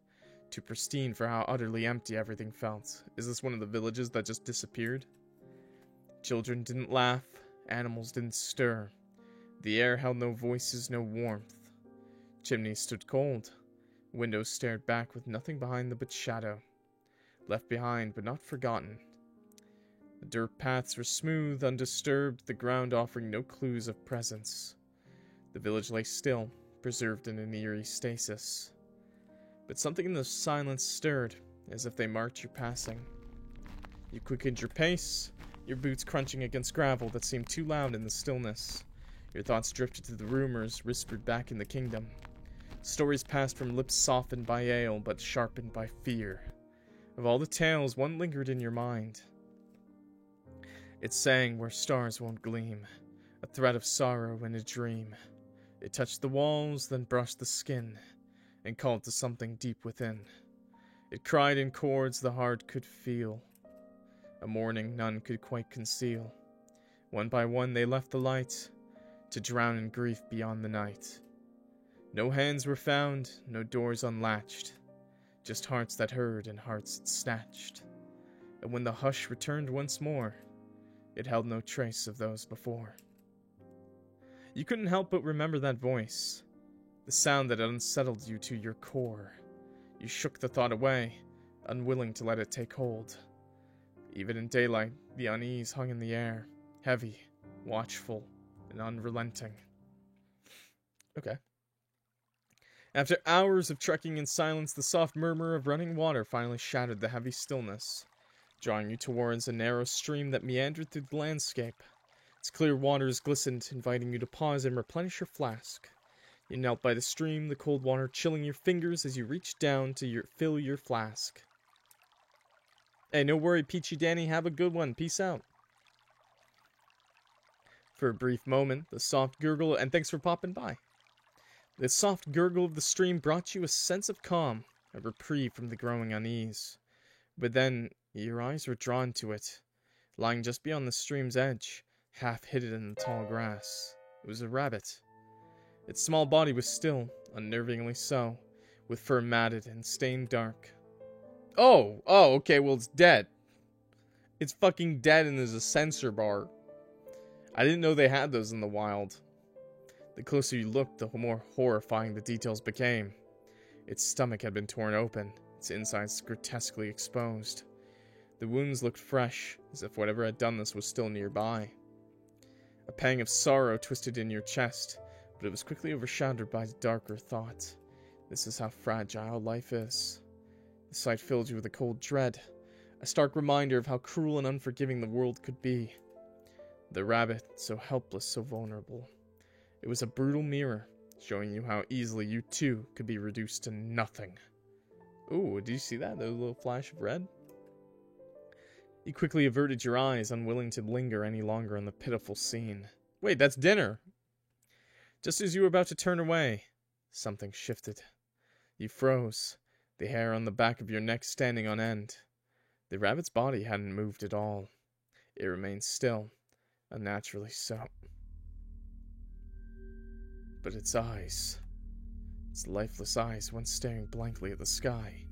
too pristine for how utterly empty everything felt. Is this one of the villages that just disappeared? Children didn't laugh, Animals didn't stir. The air held no voices, no warmth. Chimneys stood cold. Windows stared back with nothing behind them but shadow. Left behind, but not forgotten. The dirt paths were smooth, undisturbed, the ground offering no clues of presence. The village lay still, preserved in an eerie stasis. But something in the silence stirred, as if they marked your passing. You quickened your pace, your boots crunching against gravel that seemed too loud in the stillness. Your thoughts drifted to the rumors whispered back in the kingdom. Stories passed from lips softened by ale, but sharpened by fear. Of all the tales, one lingered in your mind. It sang where stars won't gleam, a thread of sorrow in a dream. It touched the walls, then brushed the skin, and called to something deep within. It cried in chords the heart could feel, a mourning none could quite conceal. One by one they left the light, to drown in grief beyond the night. No hands were found, no doors unlatched, just hearts that heard and hearts it snatched. And when the hush returned once more, it held no trace of those before. You couldn't help but remember that voice, the sound that unsettled you to your core. You shook the thought away, unwilling to let it take hold. Even in daylight, the unease hung in the air, heavy, watchful, and unrelenting. Okay. After hours of trekking in silence, the soft murmur of running water finally shattered the heavy stillness, drawing you towards a narrow stream that meandered through the landscape. Its clear waters glistened, inviting you to pause and replenish your flask. You knelt by the stream, the cold water chilling your fingers as you reached down to fill your flask. Hey, no worry, Peachy Danny, have a good one. Peace out. For a brief moment, the soft gurgle, and thanks for popping by. The soft gurgle of the stream brought you a sense of calm, a reprieve from the growing unease. But then, your eyes were drawn to it, lying just beyond the stream's edge, half hidden in the tall grass. It was a rabbit. Its small body was still, unnervingly so, with fur matted and stained dark. Oh, okay, well it's dead. It's fucking dead and there's a sensor bar. I didn't know they had those in the wild. The closer you looked, the more horrifying the details became. Its stomach had been torn open, its insides grotesquely exposed. The wounds looked fresh, as if whatever had done this was still nearby. A pang of sorrow twisted in your chest, but it was quickly overshadowed by a darker thought. This is how fragile life is. The sight filled you with a cold dread, a stark reminder of how cruel and unforgiving the world could be. The rabbit, so helpless, so vulnerable. It was a brutal mirror, showing you how easily you too could be reduced to nothing. Ooh, did you see that? The little flash of red? You quickly averted your eyes, unwilling to linger any longer on the pitiful scene. Wait, that's dinner! Just as you were about to turn away, something shifted. You froze, the hair on the back of your neck standing on end. The rabbit's body hadn't moved at all. It remained still, unnaturally so. But its eyes, its lifeless eyes, once staring blankly at the sky,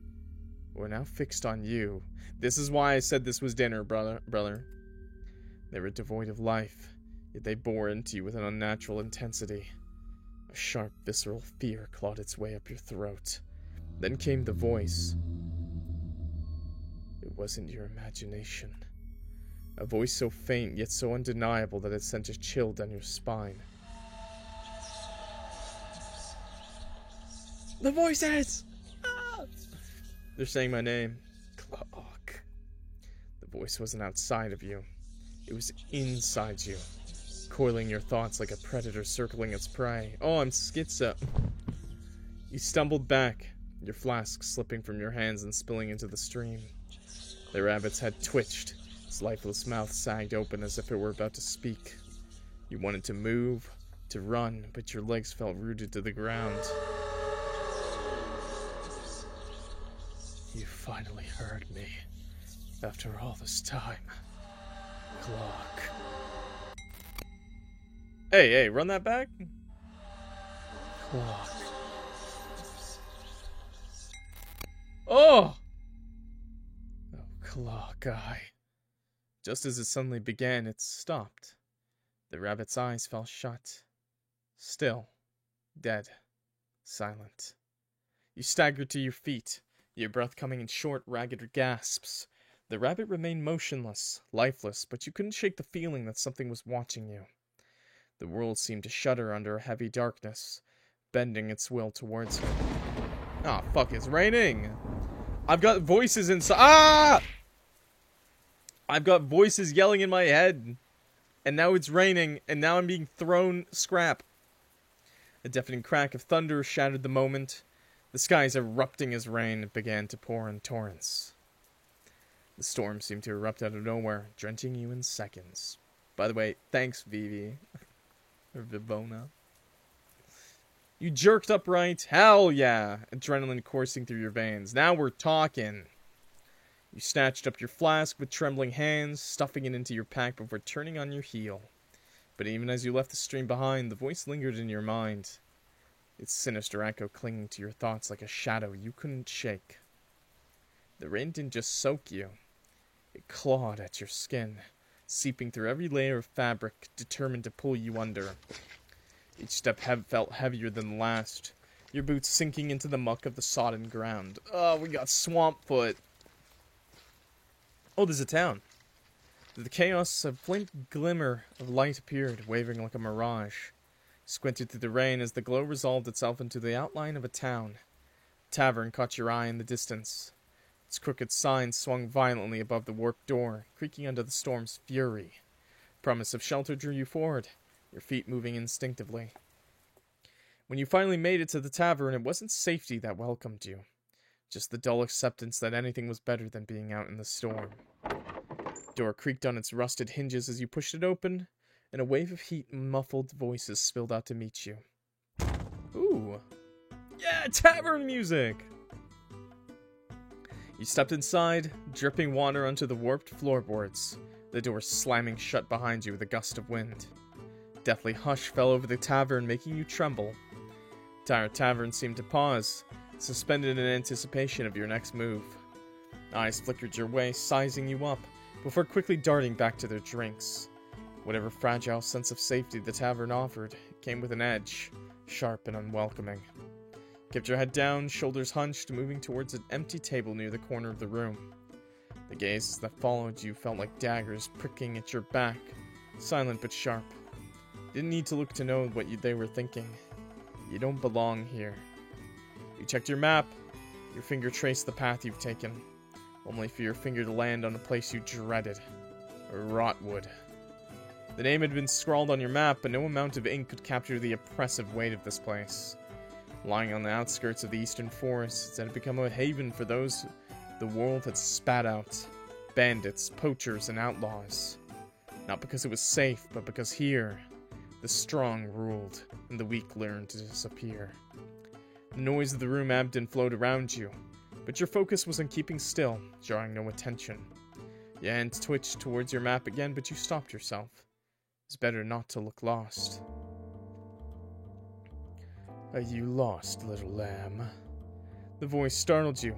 were now fixed on you. This is why I said this was dinner, brother. They were devoid of life, yet they bore into you with an unnatural intensity. A sharp, visceral fear clawed its way up your throat. Then came the voice. It wasn't your imagination. A voice so faint, yet so undeniable that it sent a chill down your spine. The voices! Ah! They're saying my name. Clock. The voice wasn't outside of you. It was inside you, coiling your thoughts like a predator circling its prey. Oh, I'm schizo. You stumbled back, your flask slipping from your hands and spilling into the stream. The rabbit's head twitched, its lifeless mouth sagged open as if it were about to speak. You wanted to move, to run, but your legs felt rooted to the ground. You finally heard me, after all this time. Clock. Hey, run that back? Clock. Oh! Oh, Clock Eye. Just as it suddenly began, it stopped. The rabbit's eyes fell shut. Still. Dead. Silent. You staggered to your feet, your breath coming in short, ragged gasps. The rabbit remained motionless, lifeless, but you couldn't shake the feeling that something was watching you. The world seemed to shudder under a heavy darkness, bending its will towards you. Ah, fuck, it's raining! I've got voices inside. Ah! I've got voices yelling in my head. And now it's raining, and now I'm being thrown scrap. A deafening crack of thunder shattered the moment. The skies erupting as rain began to pour in torrents. The storm seemed to erupt out of nowhere, drenching you in seconds. By the way, thanks, Vivi. Or Vivona. You jerked upright. Hell yeah! Adrenaline coursing through your veins. Now we're talking. You snatched up your flask with trembling hands, stuffing it into your pack before turning on your heel. But even as you left the stream behind, the voice lingered in your mind. Its sinister echo clinging to your thoughts like a shadow you couldn't shake. The rain didn't just soak you. It clawed at your skin, seeping through every layer of fabric, determined to pull you under. Each step felt heavier than the last, your boots sinking into the muck of the sodden ground. Oh, we got swamp foot. Oh, there's a town. Through the chaos, a faint glimmer of light appeared, wavering like a mirage. Squinted through the rain as the glow resolved itself into the outline of a town. A tavern caught your eye in the distance. Its crooked sign swung violently above the warped door, creaking under the storm's fury. Promise of shelter drew you forward, your feet moving instinctively. When you finally made it to the tavern, it wasn't safety that welcomed you. Just the dull acceptance that anything was better than being out in the storm. The door creaked on its rusted hinges as you pushed it open, and a wave of heat and muffled voices spilled out to meet you. Ooh. Yeah, tavern music! You stepped inside, dripping water onto the warped floorboards, the door slamming shut behind you with a gust of wind. Deathly hush fell over the tavern, making you tremble. The entire tavern seemed to pause, suspended in anticipation of your next move. Eyes flickered your way, sizing you up, before quickly darting back to their drinks. Whatever fragile sense of safety the tavern offered came with an edge, sharp and unwelcoming. Kept your head down, shoulders hunched, moving towards an empty table near the corner of the room. The gazes that followed you felt like daggers pricking at your back, silent but sharp. Didn't need to look to know what they were thinking. You don't belong here. You checked your map. Your finger traced the path you've taken, only for your finger to land on a place you dreaded. Rotwood. The name had been scrawled on your map, but no amount of ink could capture the oppressive weight of this place. Lying on the outskirts of the eastern forests, it had become a haven for those the world had spat out. Bandits, poachers, and outlaws. Not because it was safe, but because here, the strong ruled, and the weak learned to disappear. The noise of the room ebbed and flowed around you, but your focus was on keeping still, drawing no attention. Your hand twitched towards your map again, but you stopped yourself. It's better not to look lost. Are you lost, little lamb? The voice startled you,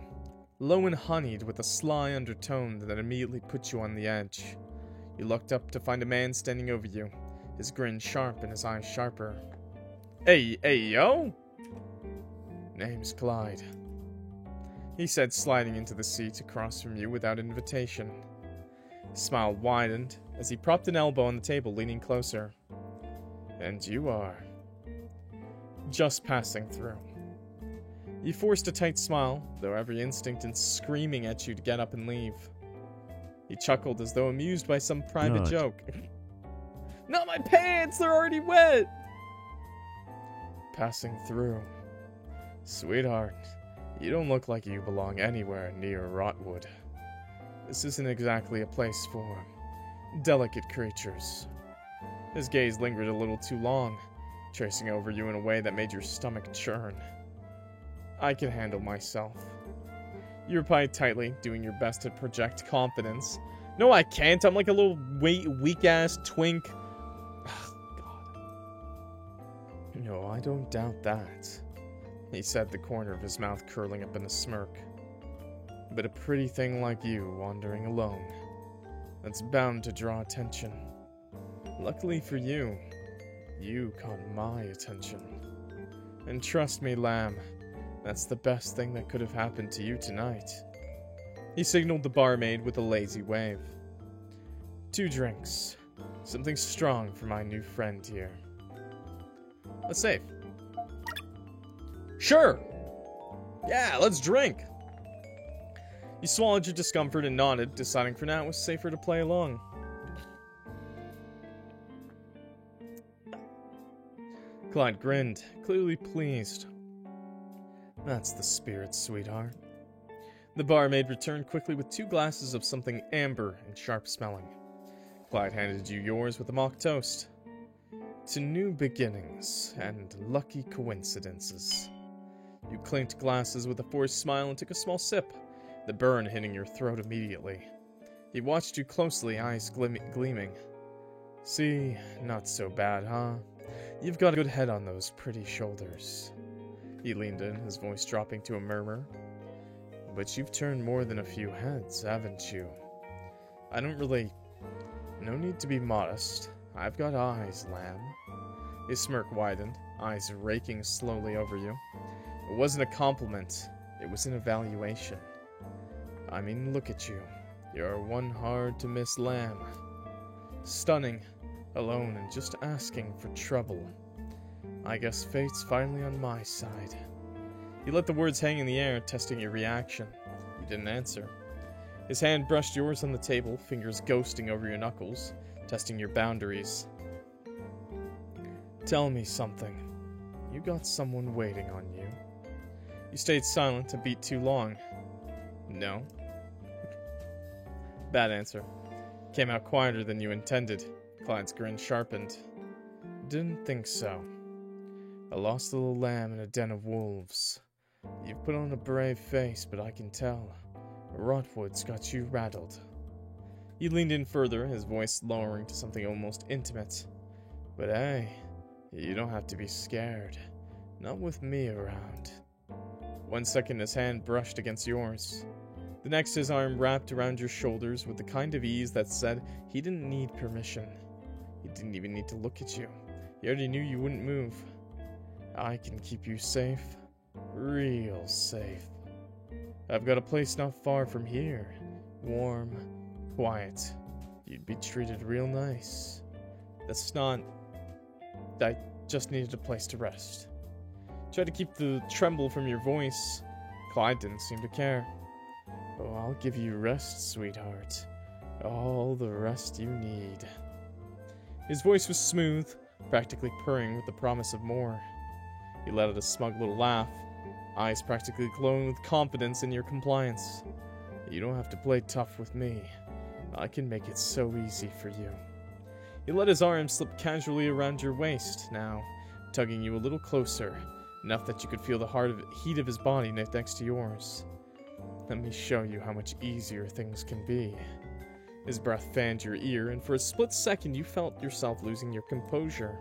low and honeyed with a sly undertone that immediately put you on the edge. You looked up to find a man standing over you, his grin sharp and his eyes sharper. Hey, yo! Name's Clyde, he said, sliding into the seat across from you without invitation. His smile widened as he propped an elbow on the table, leaning closer. And you are just passing through. You forced a tight smile, though every instinct in screaming at you to get up and leave. He chuckled as though amused by some private joke. Not my pants, they're already wet! Passing through. Sweetheart, you don't look like you belong anywhere near Rotwood. This isn't exactly a place for delicate creatures. His gaze lingered a little too long, tracing over you in a way that made your stomach churn. I can handle myself. You replied tightly, doing your best to project confidence. No, I can't. I'm like a little weak-ass twink. Ugh, God. No, I don't doubt that, he said, the corner of his mouth curling up in a smirk. But a pretty thing like you wandering alone, that's bound to draw attention. Luckily for you, you caught my attention. And trust me, Lamb, that's the best thing that could have happened to you tonight. He signaled the barmaid with a lazy wave. 2 drinks. Something strong for my new friend here. Let's save. Sure! Yeah, let's drink! You swallowed your discomfort and nodded, deciding for now it was safer to play along. Clyde grinned, clearly pleased. That's the spirit, sweetheart. The barmaid returned quickly with 2 glasses of something amber and sharp-smelling. Clyde handed you yours with a mock toast. To new beginnings and lucky coincidences. You clinked glasses with a forced smile and took a small sip, the burn hitting your throat immediately. He watched you closely, eyes gleaming. See, not so bad, huh? You've got a good head on those pretty shoulders. He leaned in, his voice dropping to a murmur. But you've turned more than a few heads, haven't you? I don't really... No need to be modest. I've got eyes, Lamb. His smirk widened, eyes raking slowly over you. It wasn't a compliment, it was an evaluation. I mean, look at you. You're one hard-to-miss lamb. Stunning, alone, and just asking for trouble. I guess fate's finally on my side. He let the words hang in the air, testing your reaction. You didn't answer. His hand brushed yours on the table, fingers ghosting over your knuckles, testing your boundaries. Tell me something. You got someone waiting on you. You stayed silent a beat too long. No. Bad answer. Came out quieter than you intended. Clyde's grin sharpened. Didn't think so. A lost little lamb in a den of wolves. You've put on a brave face, but I can tell. Rotwood's got you rattled. He leaned in further, his voice lowering to something almost intimate. But hey, you don't have to be scared. Not with me around. 1 second his hand brushed against yours. The next his arm wrapped around your shoulders with the kind of ease that said he didn't need permission. He didn't even need to look at you. He already knew you wouldn't move. I can keep you safe. Real safe. I've got a place not far from here. Warm, quiet. You'd be treated real nice. That's not... I just needed a place to rest. Tried to keep the tremble from your voice. Clyde didn't seem to care. Oh, I'll give you rest, sweetheart. All the rest you need. His voice was smooth, practically purring with the promise of more. He let out a smug little laugh, eyes practically glowing with confidence in your compliance. You don't have to play tough with me. I can make it so easy for you. He let his arm slip casually around your waist, now tugging you a little closer, enough that you could feel the heat of his body next to yours. Let me show you how much easier things can be. His breath fanned your ear, and for a split second you felt yourself losing your composure.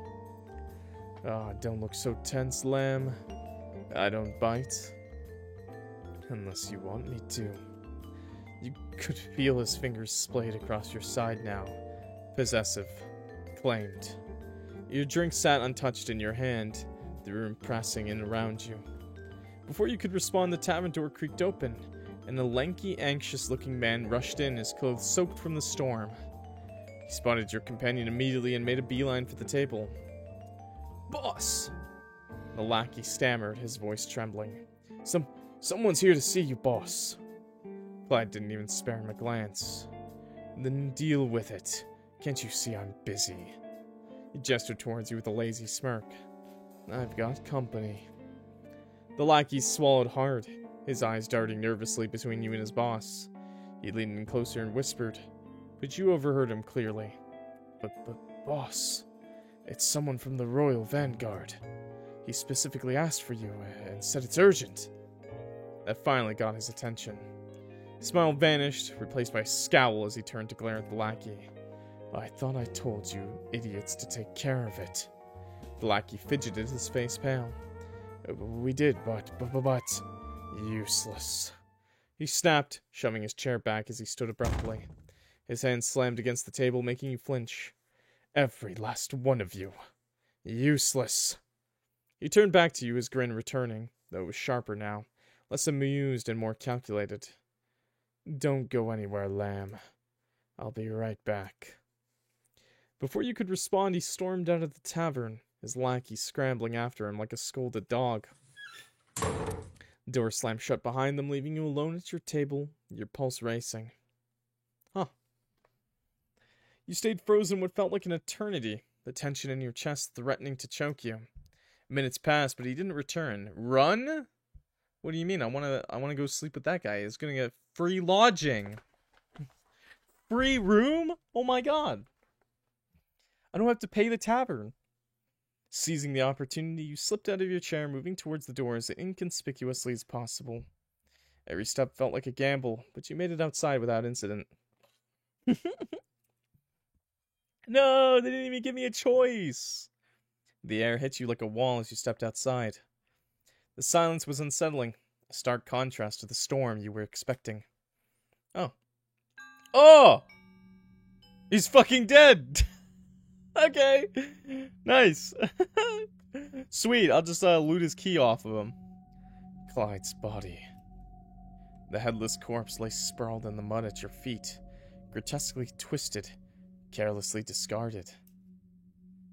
Ah, don't look so tense, lamb. I don't bite. Unless you want me to. You could feel his fingers splayed across your side now. Possessive. Claimed. Your drink sat untouched in your hand, the room pressing in around you. Before you could respond, the tavern door creaked open, and a lanky, anxious-looking man rushed in, his clothes soaked from the storm. He spotted your companion immediately and made a beeline for the table. Boss! The lackey stammered, his voice trembling. Someone's here to see you, boss. Clyde didn't even spare him a glance. Then deal with it. Can't you see I'm busy? He gestured towards you with a lazy smirk. I've got company. The lackey swallowed hard, his eyes darting nervously between you and his boss. He leaned in closer and whispered, but you overheard him clearly. But boss, it's someone from the Royal Vanguard. He specifically asked for you and said it's urgent. That finally got his attention. His smile vanished, replaced by a scowl as he turned to glare at the lackey. I thought I told you idiots to take care of it. The lackey fidgeted, his face pale. We did, but... Useless. He snapped, shoving his chair back as he stood abruptly. His hand slammed against the table, making you flinch. Every last one of you. Useless. He turned back to you, his grin returning, though it was sharper now, less amused and more calculated. Don't go anywhere, lamb. I'll be right back. Before you could respond, he stormed out of the tavern, his lackey scrambling after him like a scolded dog. The door slammed shut behind them, leaving you alone at your table, your pulse racing. Huh. You stayed frozen what felt like an eternity, the tension in your chest threatening to choke you. Minutes passed, but he didn't return. Run? What do you mean? I wanna go sleep with that guy. He's gonna get free lodging. Free room? Oh my god. I don't have to pay the tavern. Seizing the opportunity, you slipped out of your chair, moving towards the door as inconspicuously as possible. Every step felt like a gamble, but you made it outside without incident. No, they didn't even give me a choice. The air hit you like a wall as you stepped outside. The silence was unsettling, a stark contrast to the storm you were expecting. Oh. Oh! He's fucking dead! Okay. Nice. Sweet, I'll just loot his key off of him. Clyde's body. The headless corpse lay sprawled in the mud at your feet, grotesquely twisted, carelessly discarded.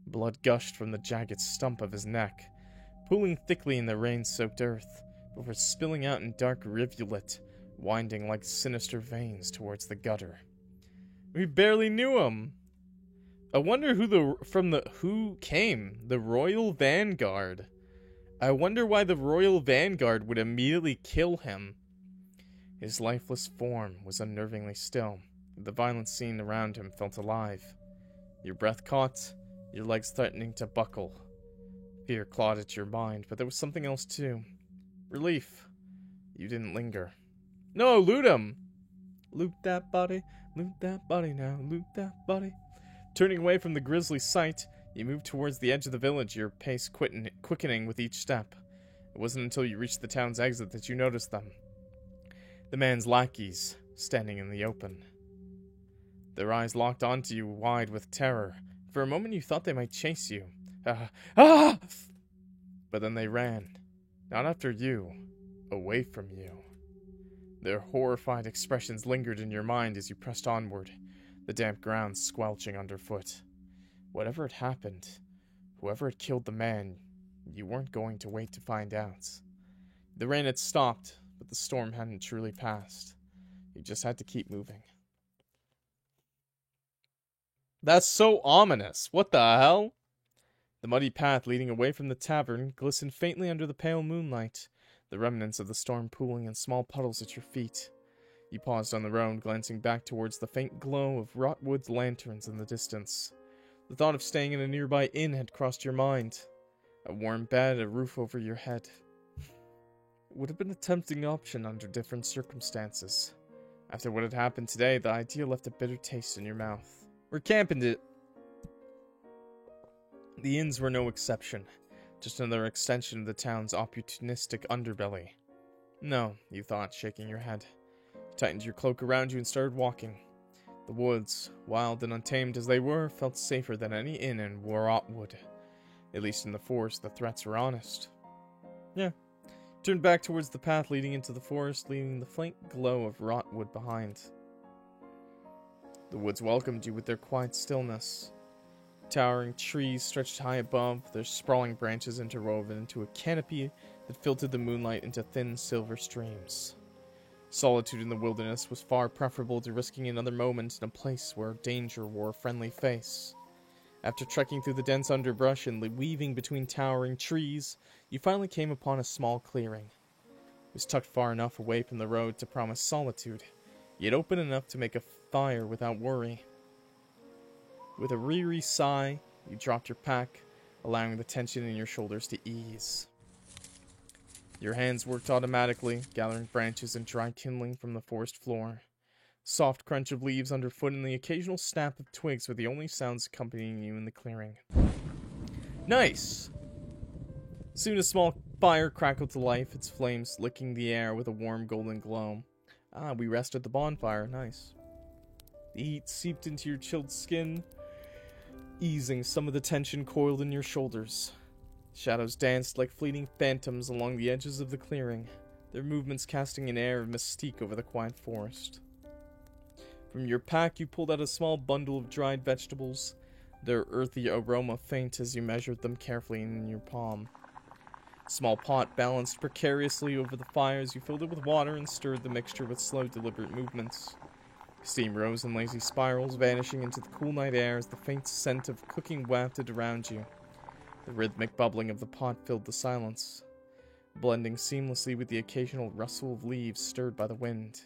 Blood gushed from the jagged stump of his neck, pooling thickly in the rain-soaked earth, before spilling out in dark rivulet, winding like sinister veins towards the gutter. We barely knew him. I wonder who came. The Royal Vanguard. I wonder why the Royal Vanguard would immediately kill him. His lifeless form was unnervingly still. The violent scene around him felt alive. Your breath caught, your legs threatening to buckle. Fear clawed at your mind, but there was something else too. Relief. You didn't linger. No, loot him! Loot that body now, loot that body. Turning away from the grisly sight, you moved towards the edge of the village, your pace quickening with each step. It wasn't until you reached the town's exit that you noticed them. The man's lackeys, standing in the open. Their eyes locked onto you wide with terror. For a moment you thought they might chase you. Ah! But then they ran. Not after you. Away from you. Their horrified expressions lingered in your mind as you pressed onward, the damp ground squelching underfoot. Whatever had happened, whoever had killed the man, you weren't going to wait to find out. The rain had stopped, but the storm hadn't truly passed. You just had to keep moving. That's so ominous. What the hell? The muddy path leading away from the tavern glistened faintly under the pale moonlight, the remnants of the storm pooling in small puddles at your feet. You paused on the road, glancing back towards the faint glow of Rotwood's lanterns in the distance. The thought of staying in a nearby inn had crossed your mind. A warm bed, a roof over your head. It would have been a tempting option under different circumstances. After what had happened today, the idea left a bitter taste in your mouth. We're camping it. The inns were no exception, just another extension of the town's opportunistic underbelly. No, you thought, shaking your head. You tightened your cloak around you and started walking. The woods, wild and untamed as they were, felt safer than any inn in Rotwood. At least in the forest, the threats were honest. Yeah. Turned back towards the path leading into the forest, leaving the faint glow of Rotwood behind. The woods welcomed you with their quiet stillness. Towering trees stretched high above, their sprawling branches interwoven into a canopy that filtered the moonlight into thin silver streams. Solitude in the wilderness was far preferable to risking another moment in a place where danger wore a friendly face. After trekking through the dense underbrush and weaving between towering trees, you finally came upon a small clearing. It was tucked far enough away from the road to promise solitude, yet open enough to make a fire without worry. With a weary sigh, you dropped your pack, allowing the tension in your shoulders to ease. Your hands worked automatically, gathering branches and dry kindling from the forest floor. Soft crunch of leaves underfoot and the occasional snap of twigs were the only sounds accompanying you in the clearing. Nice! Soon a small fire crackled to life, its flames licking the air with a warm golden glow. Ah, we rested the bonfire. Nice. The heat seeped into your chilled skin, easing some of the tension coiled in your shoulders. Shadows danced like fleeting phantoms along the edges of the clearing, their movements casting an air of mystique over the quiet forest. From your pack, you pulled out a small bundle of dried vegetables, their earthy aroma faint as you measured them carefully in your palm. A small pot balanced precariously over the fire as you filled it with water and stirred the mixture with slow, deliberate movements. Steam rose in lazy spirals, vanishing into the cool night air as the faint scent of cooking wafted around you. The rhythmic bubbling of the pot filled the silence, blending seamlessly with the occasional rustle of leaves stirred by the wind.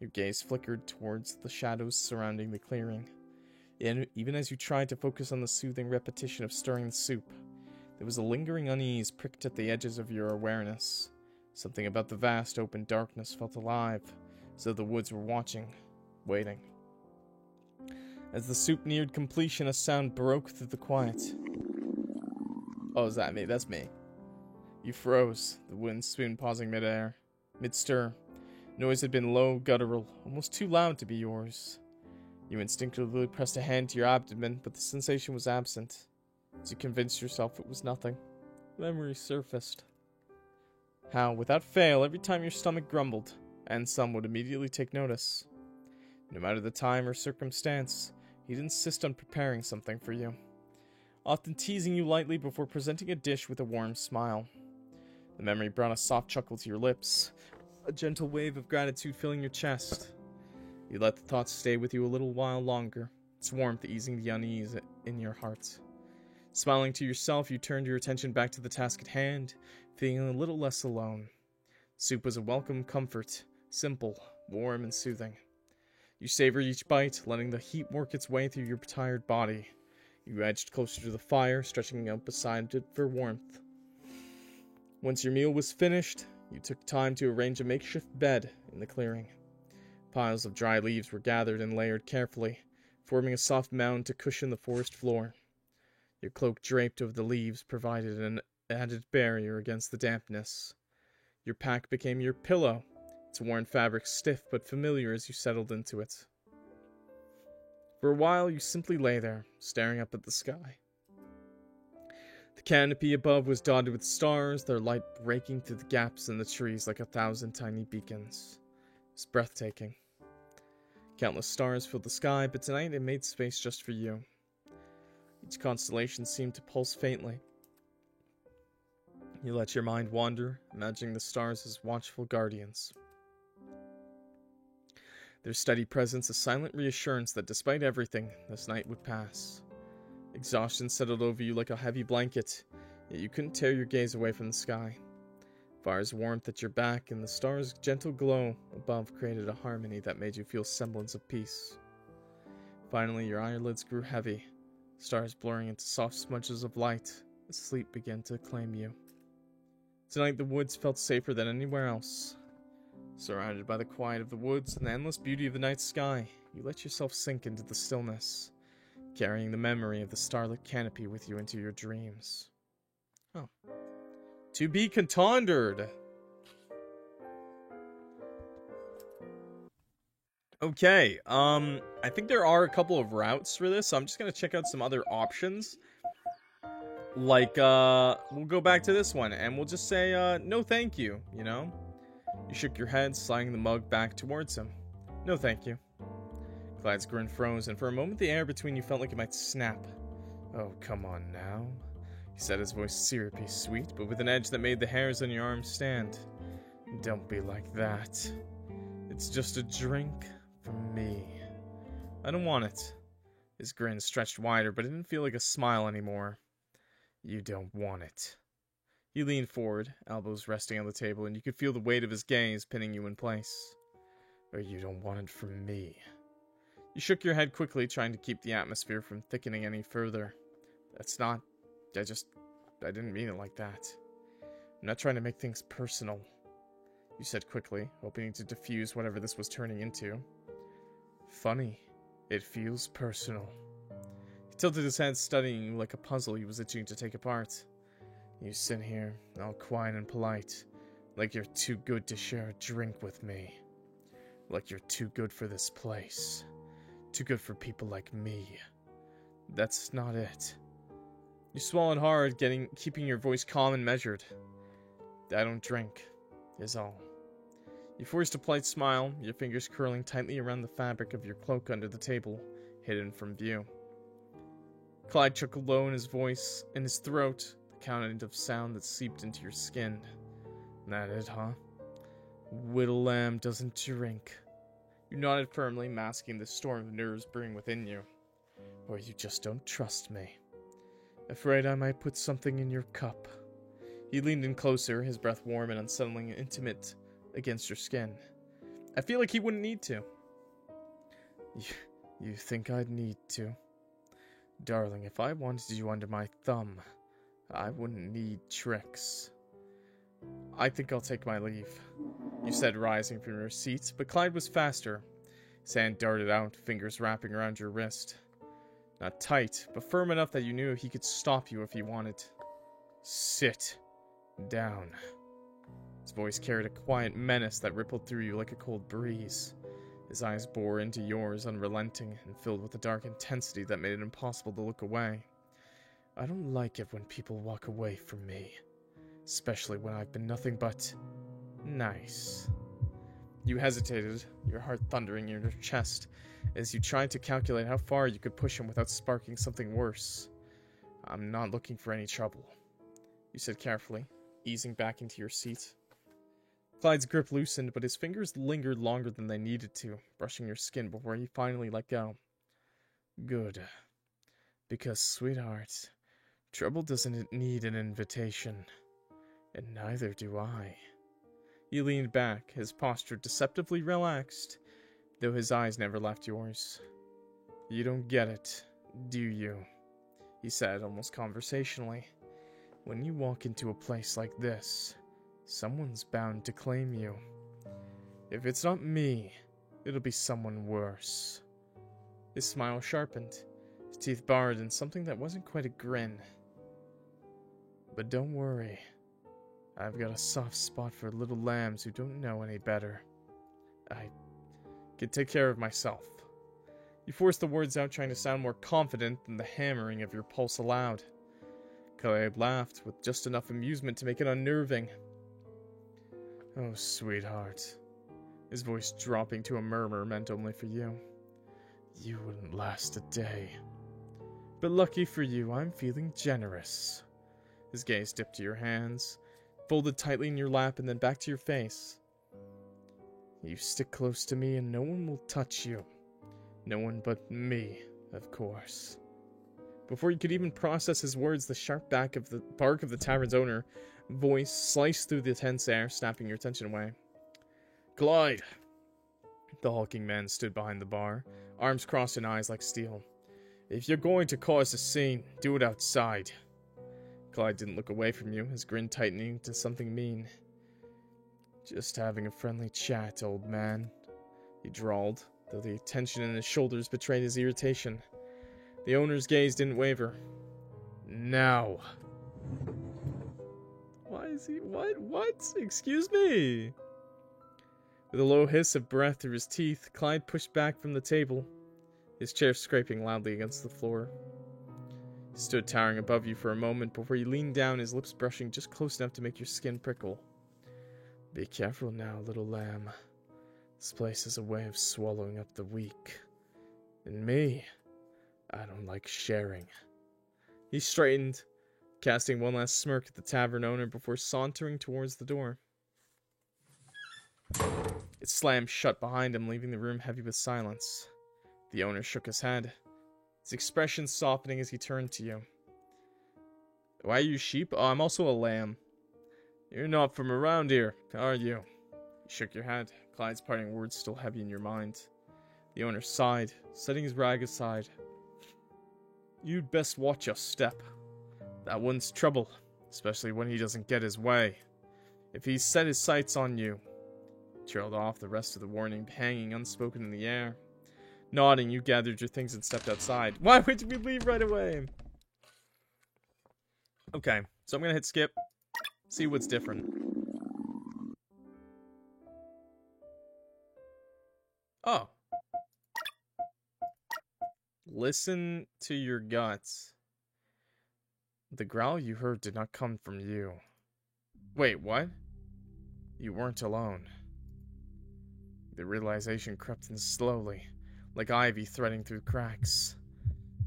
Your gaze flickered towards the shadows surrounding the clearing. And even as you tried to focus on the soothing repetition of stirring the soup, there was a lingering unease pricked at the edges of your awareness. Something about the vast open darkness felt alive, as though the woods were watching, waiting. As the soup neared completion, a sound broke through the quiet. Oh, is that me? That's me. You froze, the wooden spoon pausing mid-air. Mid-stir. Noise had been low, guttural, almost too loud to be yours. You instinctively pressed a hand to your abdomen, but the sensation was absent. As you convinced yourself it was nothing, memory surfaced. How, without fail, every time your stomach grumbled, and some would immediately take notice. No matter the time or circumstance, he'd insist on preparing something for you, often teasing you lightly before presenting a dish with a warm smile. The memory brought a soft chuckle to your lips, a gentle wave of gratitude filling your chest. You let the thoughts stay with you a little while longer, its warmth easing the unease in your heart. Smiling to yourself, you turned your attention back to the task at hand, feeling a little less alone. Soup was a welcome comfort, simple, warm, and soothing. You savored each bite, letting the heat work its way through your tired body. You edged closer to the fire, stretching out beside it for warmth. Once your meal was finished, you took time to arrange a makeshift bed in the clearing. Piles of dry leaves were gathered and layered carefully, forming a soft mound to cushion the forest floor. Your cloak draped over the leaves provided an added barrier against the dampness. Your pack became your pillow, its worn fabric stiff but familiar as you settled into it. For a while, you simply lay there, staring up at the sky. The canopy above was dotted with stars, their light breaking through the gaps in the trees like 1,000 tiny beacons. It was breathtaking. Countless stars filled the sky, but tonight it made space just for you. Each constellation seemed to pulse faintly. You let your mind wander, imagining the stars as watchful guardians. Their steady presence a silent reassurance that despite everything, this night would pass. Exhaustion settled over you like a heavy blanket, yet you couldn't tear your gaze away from the sky. Fire's warmth at your back and the stars' gentle glow above created a harmony that made you feel semblance of peace. Finally, your eyelids grew heavy, stars blurring into soft smudges of light as sleep began to claim you. Tonight the woods felt safer than anywhere else. Surrounded by the quiet of the woods and the endless beauty of the night sky, you let yourself sink into the stillness, carrying the memory of the starlit canopy with you into your dreams. Oh. To be contondered! Okay, I think there are a couple of routes for this, so I'm just gonna check out some other options. Like, we'll go back to this one, and we'll just say, no thank you, you know? You shook your head, sliding the mug back towards him. No thank you. Clyde's grin froze, and for a moment the air between you felt like it might snap. Oh, come on now. He said, his voice syrupy sweet, but with an edge that made the hairs on your arms stand. Don't be like that. It's just a drink from me. I don't want it. His grin stretched wider, but it didn't feel like a smile anymore. You don't want it. He leaned forward, elbows resting on the table, and you could feel the weight of his gaze pinning you in place. Or you don't want it from me. You shook your head quickly, trying to keep the atmosphere from thickening any further. That's not... I didn't mean it like that. I'm not trying to make things personal, you said quickly, hoping to diffuse whatever this was turning into. Funny. It feels personal. He tilted his head, studying you like a puzzle he was itching to take apart. You sit here, all quiet and polite, like you're too good to share a drink with me. Like you're too good for this place. Too good for people like me. That's not it. You swallowed hard, keeping your voice calm and measured. I don't drink, is all. You forced a polite smile, your fingers curling tightly around the fabric of your cloak under the table, hidden from view. Clyde chuckled low in his voice, in his throat, the kind of sound that seeped into your skin. That it, huh? Whittle lamb doesn't drink. You nodded firmly, masking the storm of nerves brewing within you. Or you just don't trust me. Afraid I might put something in your cup. He leaned in closer, his breath warm and unsettling and intimate against your skin. I feel like he wouldn't need to. You think I'd need to? Darling, if I wanted you under my thumb, I wouldn't need tricks. I think I'll take my leave, you said, rising from your seat, but Clyde was faster. His hand darted out, fingers wrapping around your wrist. Not tight, but firm enough that you knew he could stop you if he wanted. Sit down. His voice carried a quiet menace that rippled through you like a cold breeze. His eyes bore into yours, unrelenting and filled with a dark intensity that made it impossible to look away. I don't like it when people walk away from me, especially when I've been nothing but nice. You hesitated, your heart thundering in your chest, as you tried to calculate how far you could push him without sparking something worse. I'm not looking for any trouble, you said carefully, easing back into your seat. Clyde's grip loosened, but his fingers lingered longer than they needed to, brushing your skin before he finally let go. Good. Because, sweetheart, trouble doesn't need an invitation. And neither do I. He leaned back, his posture deceptively relaxed, though his eyes never left yours. You don't get it, do you? He said, almost conversationally. When you walk into a place like this, someone's bound to claim you. If it's not me, it'll be someone worse. His smile sharpened, his teeth bared in something that wasn't quite a grin. But don't worry. I've got a soft spot for little lambs who don't know any better. I can take care of myself. You forced the words out, trying to sound more confident than the hammering of your pulse allowed. Caleb laughed, with just enough amusement to make it unnerving. Oh, sweetheart. His voice dropping to a murmur meant only for you. You wouldn't last a day. But lucky for you, I'm feeling generous. His gaze dipped to your hands, folded tightly in your lap, and then back to your face. You stick close to me and no one will touch you. No one but me, of course. Before you could even process his words, the sharp bark of the tavern's owner voice sliced through the tense air, snapping your attention away. Clyde! The hulking man stood behind the bar, arms crossed and eyes like steel. If you're going to cause a scene, do it outside. Clyde didn't look away from you, his grin tightening to something mean. Just having a friendly chat, old man, he drawled, though the tension in his shoulders betrayed his irritation. The owner's gaze didn't waver. Now. Why is he... What? Excuse me? With a low hiss of breath through his teeth, Clyde pushed back from the table, his chair scraping loudly against the floor. He stood towering above you for a moment before he leaned down, his lips brushing just close enough to make your skin prickle. Be careful now, little lamb. This place is a way of swallowing up the weak. And me, I don't like sharing. He straightened, casting one last smirk at the tavern owner before sauntering towards the door. It slammed shut behind him, leaving the room heavy with silence. The owner shook his head, his expression softening as he turned to you. Why are you sheep? Oh, I'm also a lamb. You're not from around here, are you? You shook your head, Clyde's parting words still heavy in your mind. The owner sighed, setting his rag aside. You'd best watch your step. That one's trouble, especially when he doesn't get his way. If he's set his sights on you. Trailed off, the rest of the warning hanging unspoken in the air. Nodding, you gathered your things and stepped outside. Why would we leave right away? Okay, so I'm gonna hit skip. See what's different. Oh. Listen to your guts. The growl you heard did not come from you. Wait, what? You weren't alone. The realization crept in slowly, like ivy threading through cracks.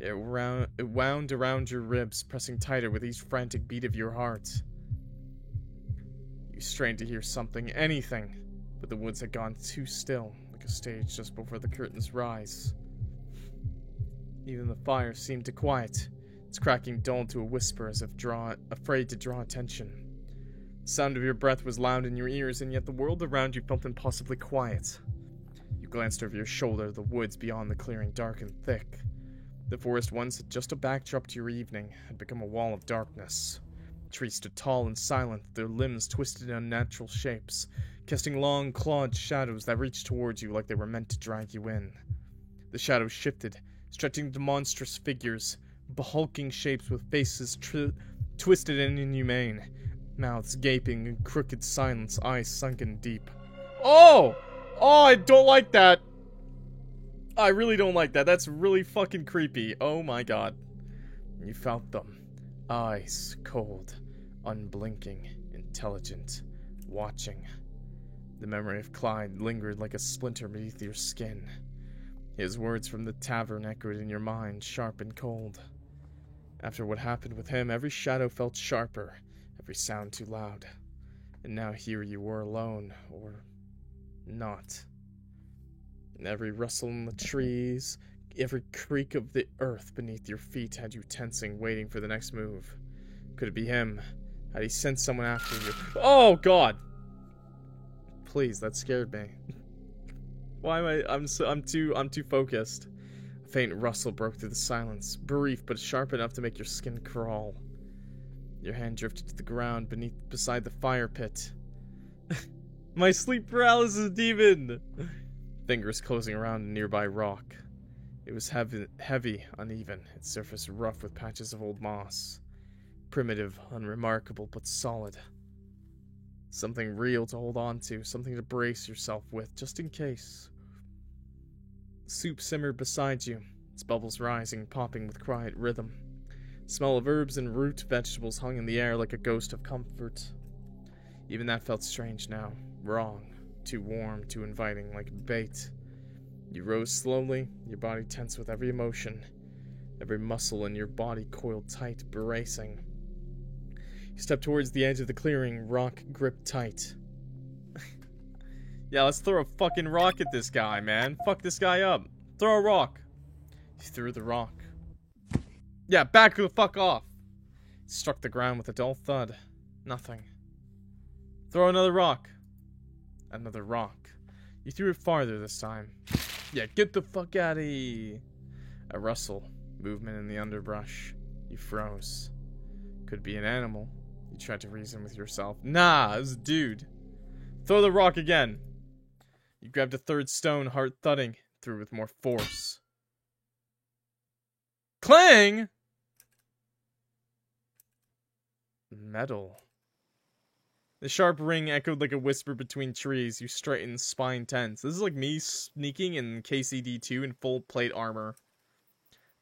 It wound around your ribs, pressing tighter with each frantic beat of your heart. You strained to hear something, anything, but the woods had gone too still, like a stage just before the curtains rise. Even the fire seemed to quiet, its cracking dulled to a whisper as if afraid to draw attention. The sound of your breath was loud in your ears, and yet the world around you felt impossibly quiet. You glanced over your shoulder, the woods beyond the clearing dark and thick. The forest once just a backdrop to your evening had become a wall of darkness. Trees stood tall and silent, their limbs twisted in unnatural shapes, casting long, clawed shadows that reached towards you like they were meant to drag you in. The shadows shifted, stretching to monstrous figures, hulking shapes with faces twisted and inhumane, mouths gaping in crooked silence, eyes sunken deep. Oh! Oh, I don't like that! I really don't like that. That's really fucking creepy. Oh my god. You felt them. Eyes cold, unblinking, intelligent, watching. The memory of Clyde lingered like a splinter beneath your skin. His words from the tavern echoed in your mind, sharp and cold. After what happened with him, every shadow felt sharper, every sound too loud. And now here you were alone, or not. And every rustle in the trees, every creak of the earth beneath your feet had you tensing, waiting for the next move. Could it be him? Had he sent someone after you? Oh, God! Please, that scared me. Why am I'm too focused. A faint rustle broke through the silence, brief but sharp enough to make your skin crawl. Your hand drifted to the ground beside the fire pit. My sleep paralysis demon! Fingers closing around a nearby rock. It was heavy, uneven, its surface rough with patches of old moss. Primitive, unremarkable, but solid. Something real to hold on to, something to brace yourself with, just in case. Soup simmered beside you, its bubbles rising, popping with quiet rhythm. The smell of herbs and root vegetables hung in the air like a ghost of comfort. Even that felt strange now, wrong, too warm, too inviting, like bait. You rose slowly, your body tense with every emotion, every muscle in your body coiled tight, bracing. You stepped towards the edge of the clearing, rock gripped tight. Yeah, let's throw a fucking rock at this guy, man. Fuck this guy up. Throw a rock. You threw the rock. Yeah, back the fuck off. It struck the ground with a dull thud. Nothing. Throw another rock. Another rock. You threw it farther this time. Yeah, get the fuck out of here. A rustle. Movement in the underbrush. You froze. Could be an animal. You tried to reason with yourself. Nah, it was a dude. Throw the rock again. You grabbed a third stone, heart thudding, threw with more force. Clang! Metal. The sharp ring echoed like a whisper between trees. You straightened, spine tense. This is like me sneaking in KCD2 in full plate armor.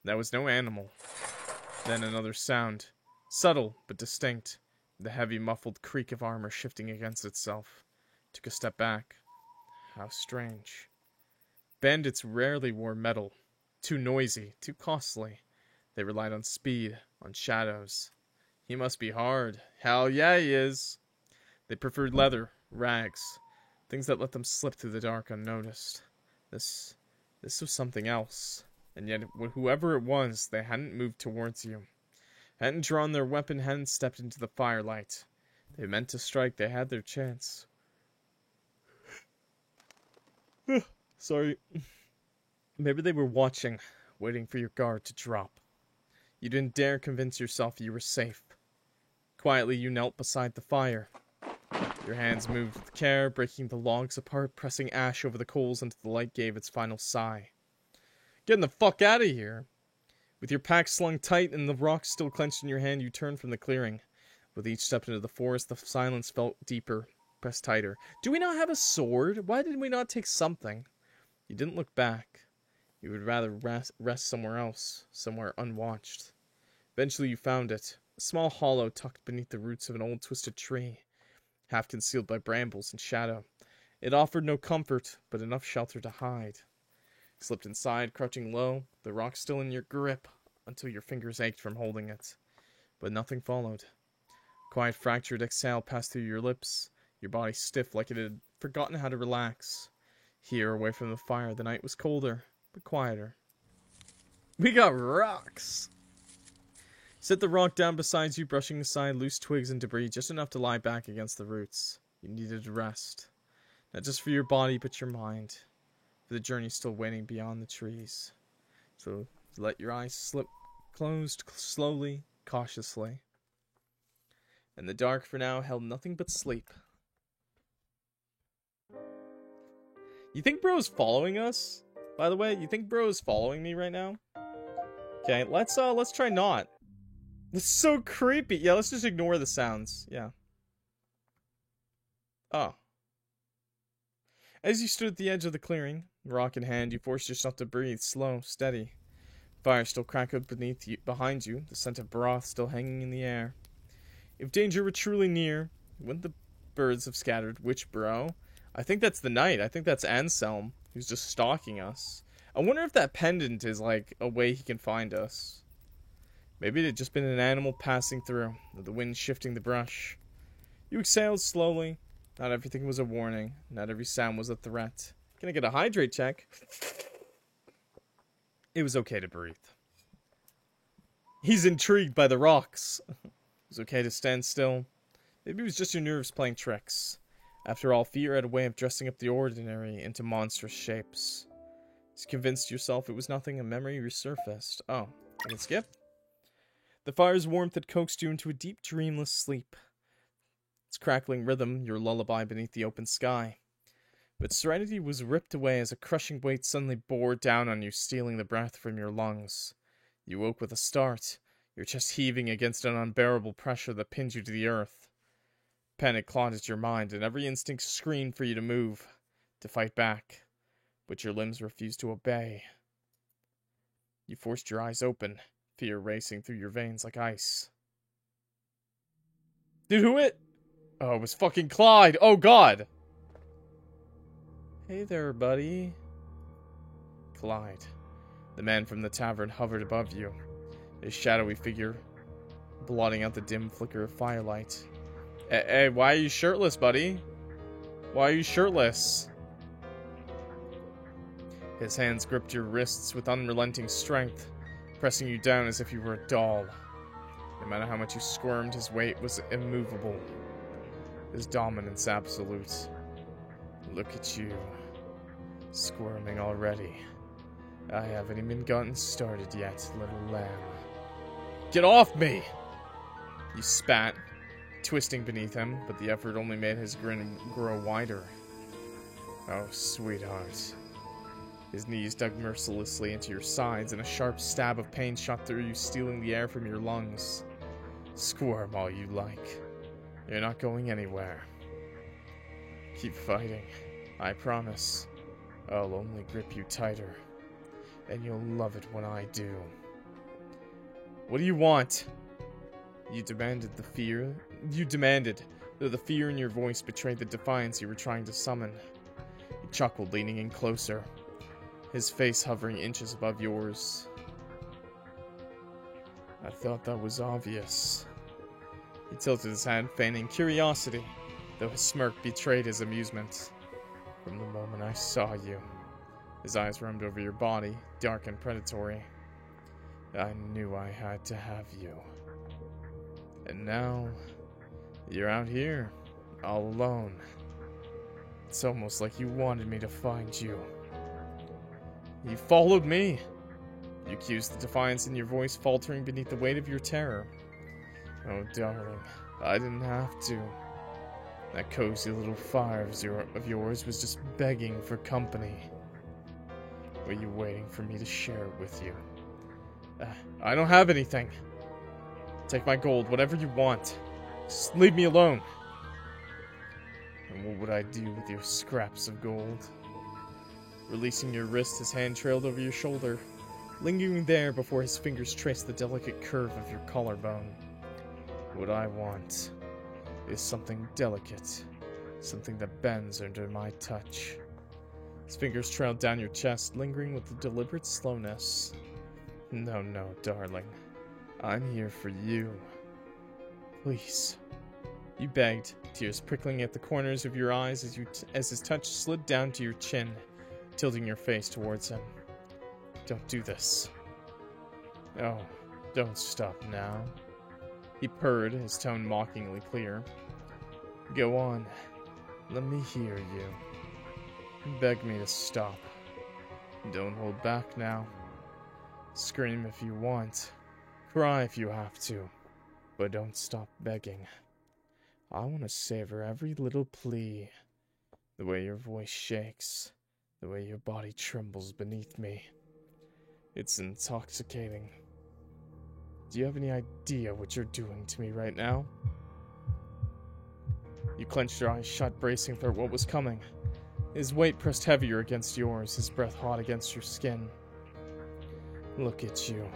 That was no animal. Then another sound. Subtle, but distinct. The heavy, muffled creak of armor shifting against itself. Took a step back. How strange. Bandits rarely wore metal. Too noisy, too costly. They relied on speed, on shadows. He must be hard. Hell yeah, he is. They preferred leather, rags, things that let them slip through the dark unnoticed. This was something else. And yet, whoever it was, they hadn't moved towards you. Hadn't drawn their weapon, hadn't stepped into the firelight. They meant to strike, they had their chance. Sorry. Maybe they were watching, waiting for your guard to drop. You didn't dare convince yourself you were safe. Quietly, you knelt beside the fire. Your hands moved with care, breaking the logs apart, pressing ash over the coals until the light gave its final sigh. Getting the fuck out of here! With your pack slung tight and the rock still clenched in your hand, you turned from the clearing. With each step into the forest, the silence felt deeper, pressed tighter. Do we not have a sword? Why did we not take something? You didn't look back. You would rather rest somewhere else, somewhere unwatched. Eventually you found it, a small hollow tucked beneath the roots of an old twisted tree, half concealed by brambles and shadow. It offered no comfort, but enough shelter to hide. You slipped inside, crouching low, the rock still in your grip, until your fingers ached from holding it. But nothing followed. A quiet fractured exhale passed through your lips, your body stiff like it had forgotten how to relax. Here, away from the fire, the night was colder, but quieter. We got rocks! Set the rock down beside you, brushing aside loose twigs and debris, just enough to lie back against the roots. You needed rest. Not just for your body, but your mind. For the journey still waiting beyond the trees. So let your eyes slip closed slowly, cautiously. And the dark for now held nothing but sleep. You think bro's following us? By the way, you think bro's following me right now? Okay, let's try not. It's so creepy. Yeah, let's just ignore the sounds. Yeah. Oh. As you stood at the edge of the clearing, rock in hand, you forced yourself to breathe, slow, steady. Fire still crackled behind you, the scent of broth still hanging in the air. If danger were truly near, wouldn't the birds have scattered? Which bro? I think that's the knight. I think that's Anselm, who's just stalking us. I wonder if that pendant is like a way he can find us. Maybe it had just been an animal passing through, the wind shifting the brush. You exhaled slowly. Not everything was a warning. Not every sound was a threat. Can I get a hydrate check? It was okay to breathe. He's intrigued by the rocks. It was okay to stand still. Maybe it was just your nerves playing tricks. After all, fear had a way of dressing up the ordinary into monstrous shapes. You convinced yourself it was nothing, a memory resurfaced. Oh, I can skip? The fire's warmth had coaxed you into a deep, dreamless sleep. Its crackling rhythm, your lullaby beneath the open sky. But serenity was ripped away as a crushing weight suddenly bore down on you, stealing the breath from your lungs. You woke with a start, your chest heaving against an unbearable pressure that pinned you to the earth. Panic clawed at your mind, and every instinct screamed for you to move, to fight back. But your limbs refused to obey. You forced your eyes open, fear racing through your veins like ice. Dude, who it? Oh, it was fucking Clyde. Oh, God. Hey there, buddy. Clyde. The man from the tavern hovered above you, his shadowy figure blotting out the dim flicker of firelight. Hey, why are you shirtless, buddy? Why are you shirtless? His hands gripped your wrists with unrelenting strength, pressing you down as if you were a doll. No matter how much you squirmed, his weight was immovable. His dominance absolute. Look at you. Squirming already. I haven't even gotten started yet, little lamb. Get off me! You spat, twisting beneath him, but the effort only made his grin grow wider. Oh, sweetheart. His knees dug mercilessly into your sides, and a sharp stab of pain shot through you, stealing the air from your lungs. Squirm all you like. You're not going anywhere. Keep fighting. I promise. I'll only grip you tighter. And you'll love it when I do. What do you want? You demanded, though the fear in your voice betrayed the defiance you were trying to summon. He chuckled, leaning in closer, his face hovering inches above yours. I thought that was obvious. He tilted his head, feigning curiosity, though his smirk betrayed his amusement. From the moment I saw you, his eyes roamed over your body, dark and predatory. I knew I had to have you. And now, you're out here, all alone. It's almost like you wanted me to find you. You followed me. You accused, the defiance in your voice faltering beneath the weight of your terror. Oh, darling, I didn't have to. That cozy little fire of yours was just begging for company. Were you waiting for me to share it with you? I don't have anything. Take my gold, whatever you want. Just leave me alone. And what would I do with your scraps of gold? Releasing your wrist, his hand trailed over your shoulder, lingering there before his fingers traced the delicate curve of your collarbone. What I want is something delicate, something that bends under my touch. His fingers trailed down your chest, lingering with a deliberate slowness. No, darling. I'm here for you. Please. You begged, tears prickling at the corners of your eyes as his touch slid down to your chin, tilting your face towards him. Don't do this. Oh, don't stop now. He purred, his tone mockingly clear. Go on. Let me hear you. Beg me to stop. Don't hold back now. Scream if you want. Cry if you have to. But don't stop begging. I want to savor every little plea. The way your voice shakes. The way your body trembles beneath me. It's intoxicating. Do you have any idea what you're doing to me right now? You clenched your eyes shut, bracing for what was coming. His weight pressed heavier against yours, his breath hot against your skin. Look at you.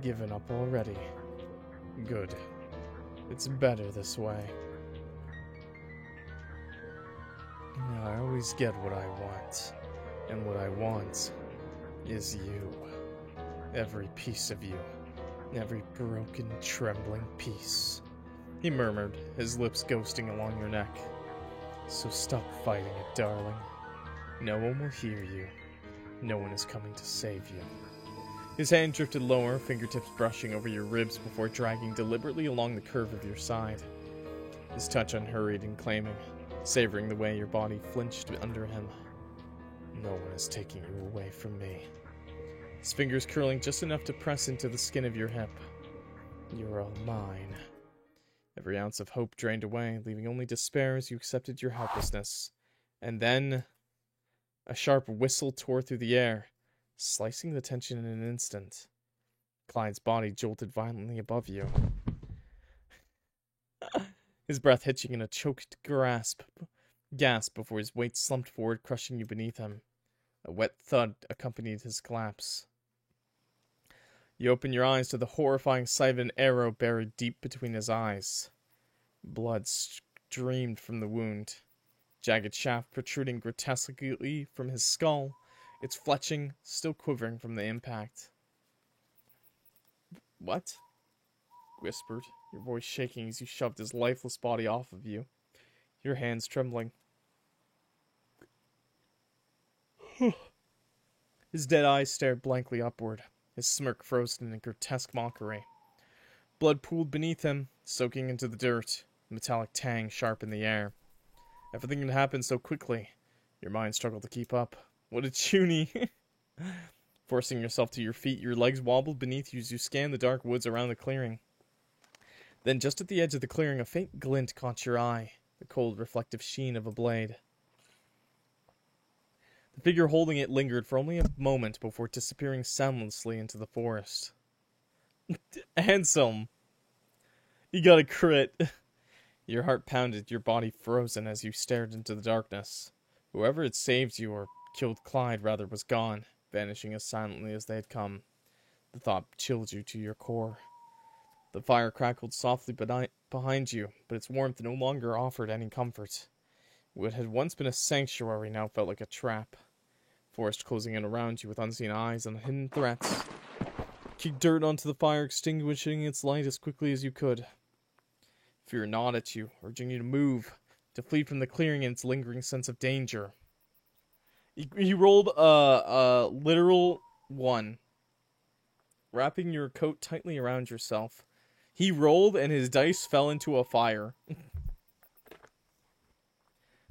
Given up already. Good. It's better this way. I always get what I want. And what I want is you. Every piece of you. Every broken, trembling piece. He murmured, his lips ghosting along your neck. So stop fighting it, darling. No one will hear you. No one is coming to save you. His hand drifted lower, fingertips brushing over your ribs before dragging deliberately along the curve of your side. His touch unhurried and claiming, savoring the way your body flinched under him. No one is taking you away from me. His fingers curling just enough to press into the skin of your hip. You're all mine. Every ounce of hope drained away, leaving only despair as you accepted your helplessness. And then a sharp whistle tore through the air, slicing the tension in an instant. Clyde's body jolted violently above you. His breath hitching in a choked gasp before his weight slumped forward, crushing you beneath him. A wet thud accompanied his collapse. You open your eyes to the horrifying sight of an arrow buried deep between his eyes. Blood streamed from the wound, jagged shaft protruding grotesquely from his skull, its fletching still quivering from the impact. What? Whispered, your voice shaking as you shoved his lifeless body off of you, your hands trembling. His dead eyes stared blankly upward, his smirk frozen in grotesque mockery. Blood pooled beneath him, soaking into the dirt, a metallic tang sharp in the air. Everything had happened so quickly, your mind struggled to keep up. What a chuny! Forcing yourself to your feet, your legs wobbled beneath you as you scanned the dark woods around the clearing. Then just at the edge of the clearing, a faint glint caught your eye, the cold reflective sheen of a blade. The figure holding it lingered for only a moment before disappearing soundlessly into the forest. Anselm! You got a crit! Your heart pounded, your body frozen as you stared into the darkness. Whoever had saved you, or killed Clyde rather, was gone, vanishing as silently as they had come. The thought chilled you to your core. The fire crackled softly behind you, but its warmth no longer offered any comfort. What had once been a sanctuary now felt like a trap. Forest closing in around you with unseen eyes and hidden threats. Kick dirt onto the fire, extinguishing its light as quickly as you could. Fear gnawed at you, urging you to move, to flee from the clearing and its lingering sense of danger. He rolled a literal 1. Wrapping your coat tightly around yourself. He rolled and his dice fell into a fire.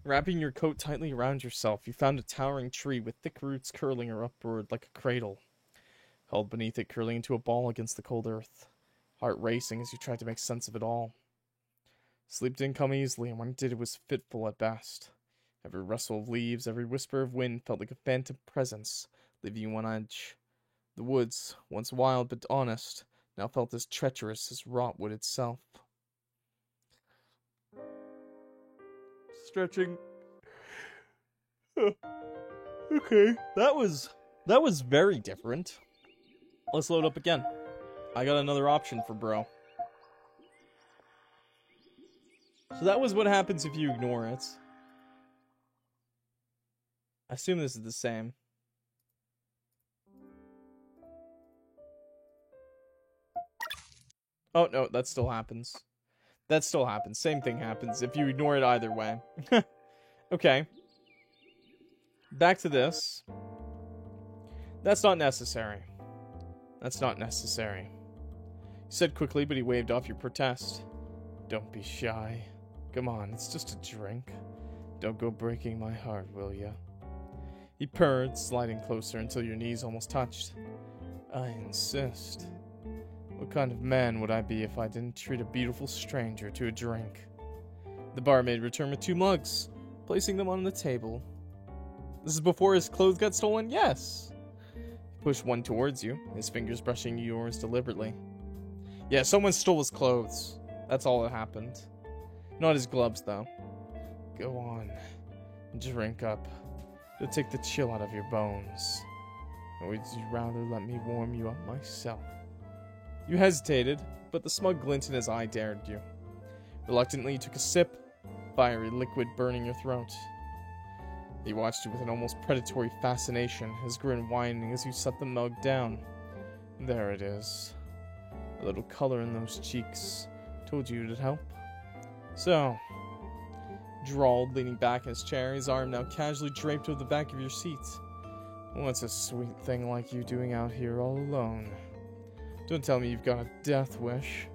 Wrapping your coat tightly around yourself, you found a towering tree with thick roots curling upward like a cradle. Held beneath it, curling into a ball against the cold earth. Heart racing as you tried to make sense of it all. Sleep didn't come easily, and when it did, it was fitful at best. Every rustle of leaves, every whisper of wind felt like a phantom presence, leaving you on edge. The woods, once wild but honest, now felt as treacherous as rotwood itself. Stretching. Okay, that was very different. Let's load up again. I got another option for bro. So that was what happens if you ignore it. I assume this is the same. Oh, no, that still happens. That still happens. Same thing happens if you ignore it either way. Okay. Back to this. That's not necessary. That's not necessary. He said quickly, but he waved off your protest. Don't be shy. Come on, it's just a drink. Don't go breaking my heart, will ya? He purred, sliding closer until your knees almost touched. I insist. What kind of man would I be if I didn't treat a beautiful stranger to a drink? The barmaid returned with 2 mugs, placing them on the table. This is before his clothes got stolen? Yes. He pushed one towards you, his fingers brushing yours deliberately. Yeah, someone stole his clothes. That's all that happened. Not his gloves, though. Go on. Drink up. It'll take the chill out of your bones. Or would you rather let me warm you up myself? You hesitated, but the smug glint in his eye dared you. Reluctantly, you took a sip, fiery liquid burning your throat. He watched you with an almost predatory fascination, his grin widening as you set the mug down. There it is. A little color in those cheeks. Told you it'd help. So, drawled, leaning back in his chair, his arm now casually draped over the back of your seat. What's a sweet thing like you doing out here all alone? Don't tell me you've got a death wish.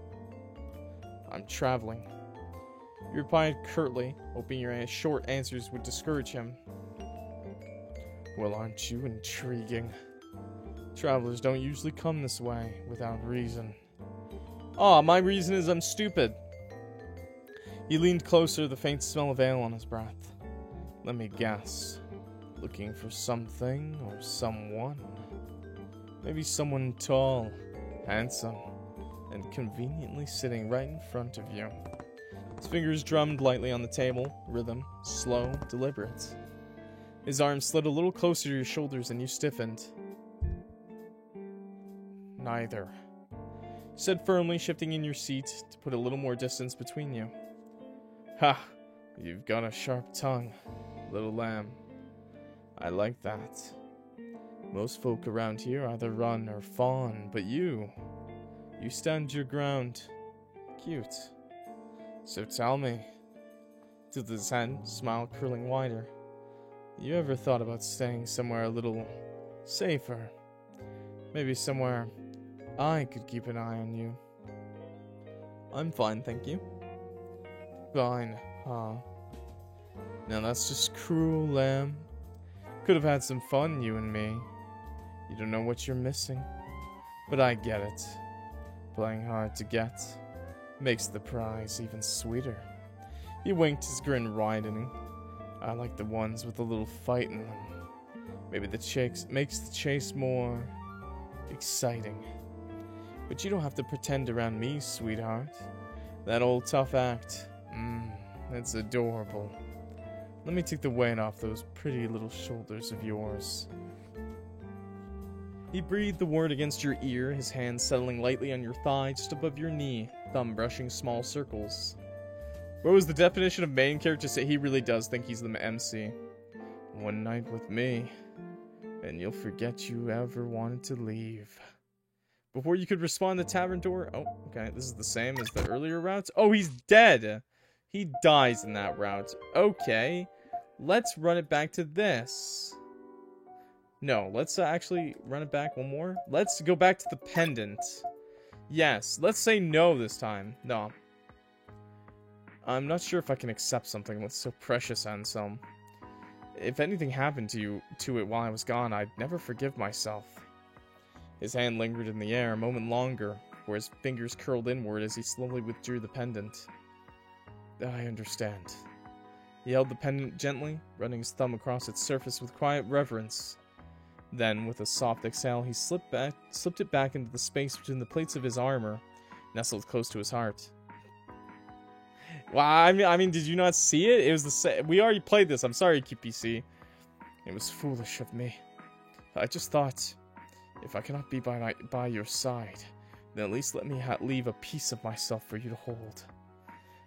I'm traveling. You replied curtly, hoping your short answers would discourage him. Well, aren't you intriguing? Travelers don't usually come this way without reason. Ah, my reason is I'm stupid. He leaned closer, the faint smell of ale on his breath. Let me guess. Looking for something or someone? Maybe someone tall, handsome, and conveniently sitting right in front of you. His fingers drummed lightly on the table, rhythm, slow, deliberate. His arm slid a little closer to your shoulders and you stiffened. Neither. He said firmly, shifting in your seat to put a little more distance between you. Ha! You've got a sharp tongue, little lamb. I like that. Most folk around here either run or fawn, but you stand your ground. Cute. So tell me, tilted his head, smile curling wider. You ever thought about staying somewhere a little safer? Maybe somewhere I could keep an eye on you. I'm fine, thank you. Fine, huh? Now that's just cruel, lamb. Could have had some fun, you and me. You don't know what you're missing. But I get it. Playing hard to get makes the prize even sweeter. He winked, his grin widening. I like the ones with a little fight in them. Maybe the chase makes the chase more exciting. But you don't have to pretend around me, sweetheart. That old tough act, it's adorable. Let me take the weight off those pretty little shoulders of yours. He breathed the word against your ear, his hand settling lightly on your thigh just above your knee, thumb brushing small circles. What was the definition of main character? Say he really does think he's the MC. One night with me, and you'll forget you ever wanted to leave. Before you could respond, the tavern door... Oh, okay, this is the same as the earlier routes. Oh, he's dead! He dies in that route. Okay, let's run it back to this. No, let's actually run it back one more. Let's go back to the pendant. Yes, let's say no this time. No. I'm not sure if I can accept something that's so precious, Anselm. If anything happened to it while I was gone, I'd never forgive myself. His hand lingered in the air a moment longer, where his fingers curled inward as he slowly withdrew the pendant. I understand. He held the pendant gently, running his thumb across its surface with quiet reverence. Then, with a soft exhale, he slipped it back into the space between the plates of his armor, nestled close to his heart. Wow, I mean, did you not see it? It was the same. We already played this. I'm sorry, QPC. It was foolish of me. I just thought, if I cannot be by your side, then at least let me leave a piece of myself for you to hold.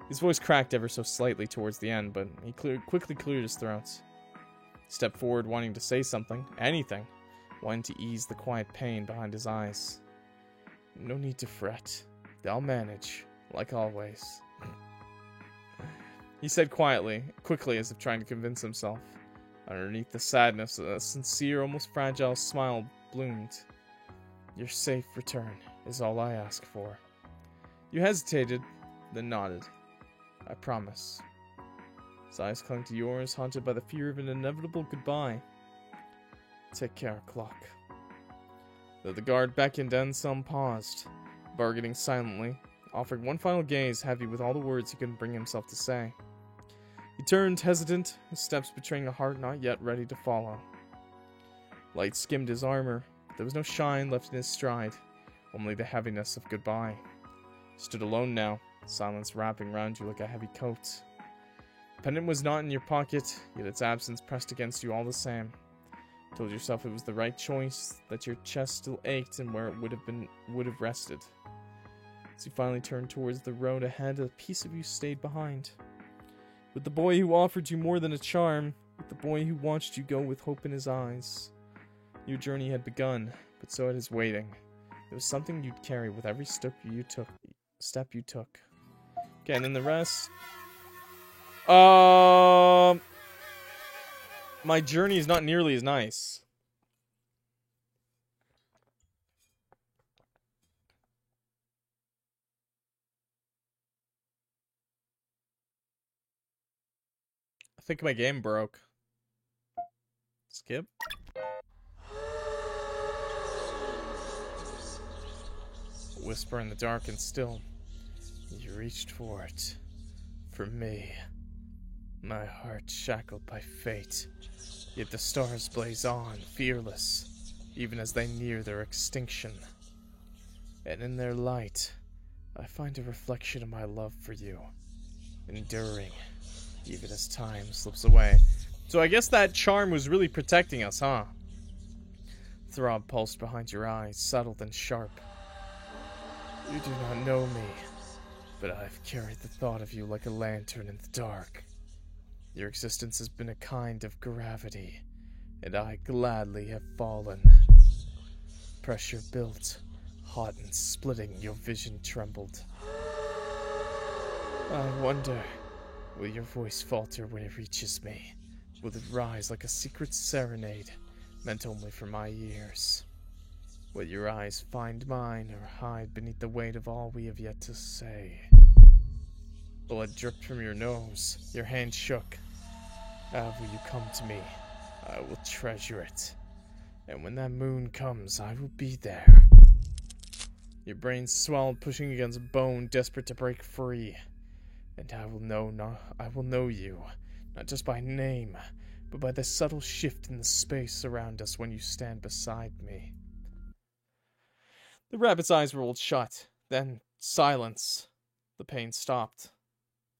His voice cracked ever so slightly towards the end, but he quickly cleared his throat. He stepped forward, wanting to say something, anything, wanting to ease the quiet pain behind his eyes. No need to fret. They'll manage, like always. He said quickly as if trying to convince himself. Underneath the sadness, a sincere, almost fragile smile bloomed. Your safe return is all I ask for. You hesitated, then nodded. I promise. His eyes clung to yours, haunted by the fear of an inevitable goodbye. Take care, Clock. Though the guard beckoned, Anselm paused, bargaining silently, offering one final gaze heavy with all the words he couldn't bring himself to say. He turned, hesitant, his steps betraying a heart not yet ready to follow. Light skimmed his armor, but there was no shine left in his stride, only the heaviness of goodbye. He stood alone now, silence wrapping round you like a heavy coat. The pendant was not in your pocket, yet its absence pressed against you all the same. You told yourself it was the right choice, that your chest still ached and where it would have rested. As you finally turned towards the road ahead, a piece of you stayed behind. With the boy who offered you more than a charm, with the boy who watched you go with hope in his eyes. Your journey had begun, but so had his waiting. There was something you'd carry with every step you took. Okay, and then the rest. My journey is not nearly as nice. I think my game broke. Skip. A whisper in the dark and still. You reached for it. For me. My heart shackled by fate. Yet the stars blaze on, fearless, even as they near their extinction. And in their light, I find a reflection of my love for you. Enduring, even as time slips away. So I guess that charm was really protecting us, huh? Throb pulsed behind your eyes, subtle and sharp. You do not know me, but I've carried the thought of you like a lantern in the dark. Your existence has been a kind of gravity, and I gladly have fallen. Pressure built, hot and splitting, your vision trembled. I wonder, will your voice falter when it reaches me? Will it rise like a secret serenade, meant only for my ears? Will your eyes find mine, or hide beneath the weight of all we have yet to say? Blood dripped from your nose, your hand shook. Will you come to me? I will treasure it. And when that moon comes, I will be there. Your brain swelled, pushing against bone, desperate to break free. And I will know you, not just by name, but by the subtle shift in the space around us when you stand beside me. The rabbit's eyes rolled shut. Then silence. The pain stopped.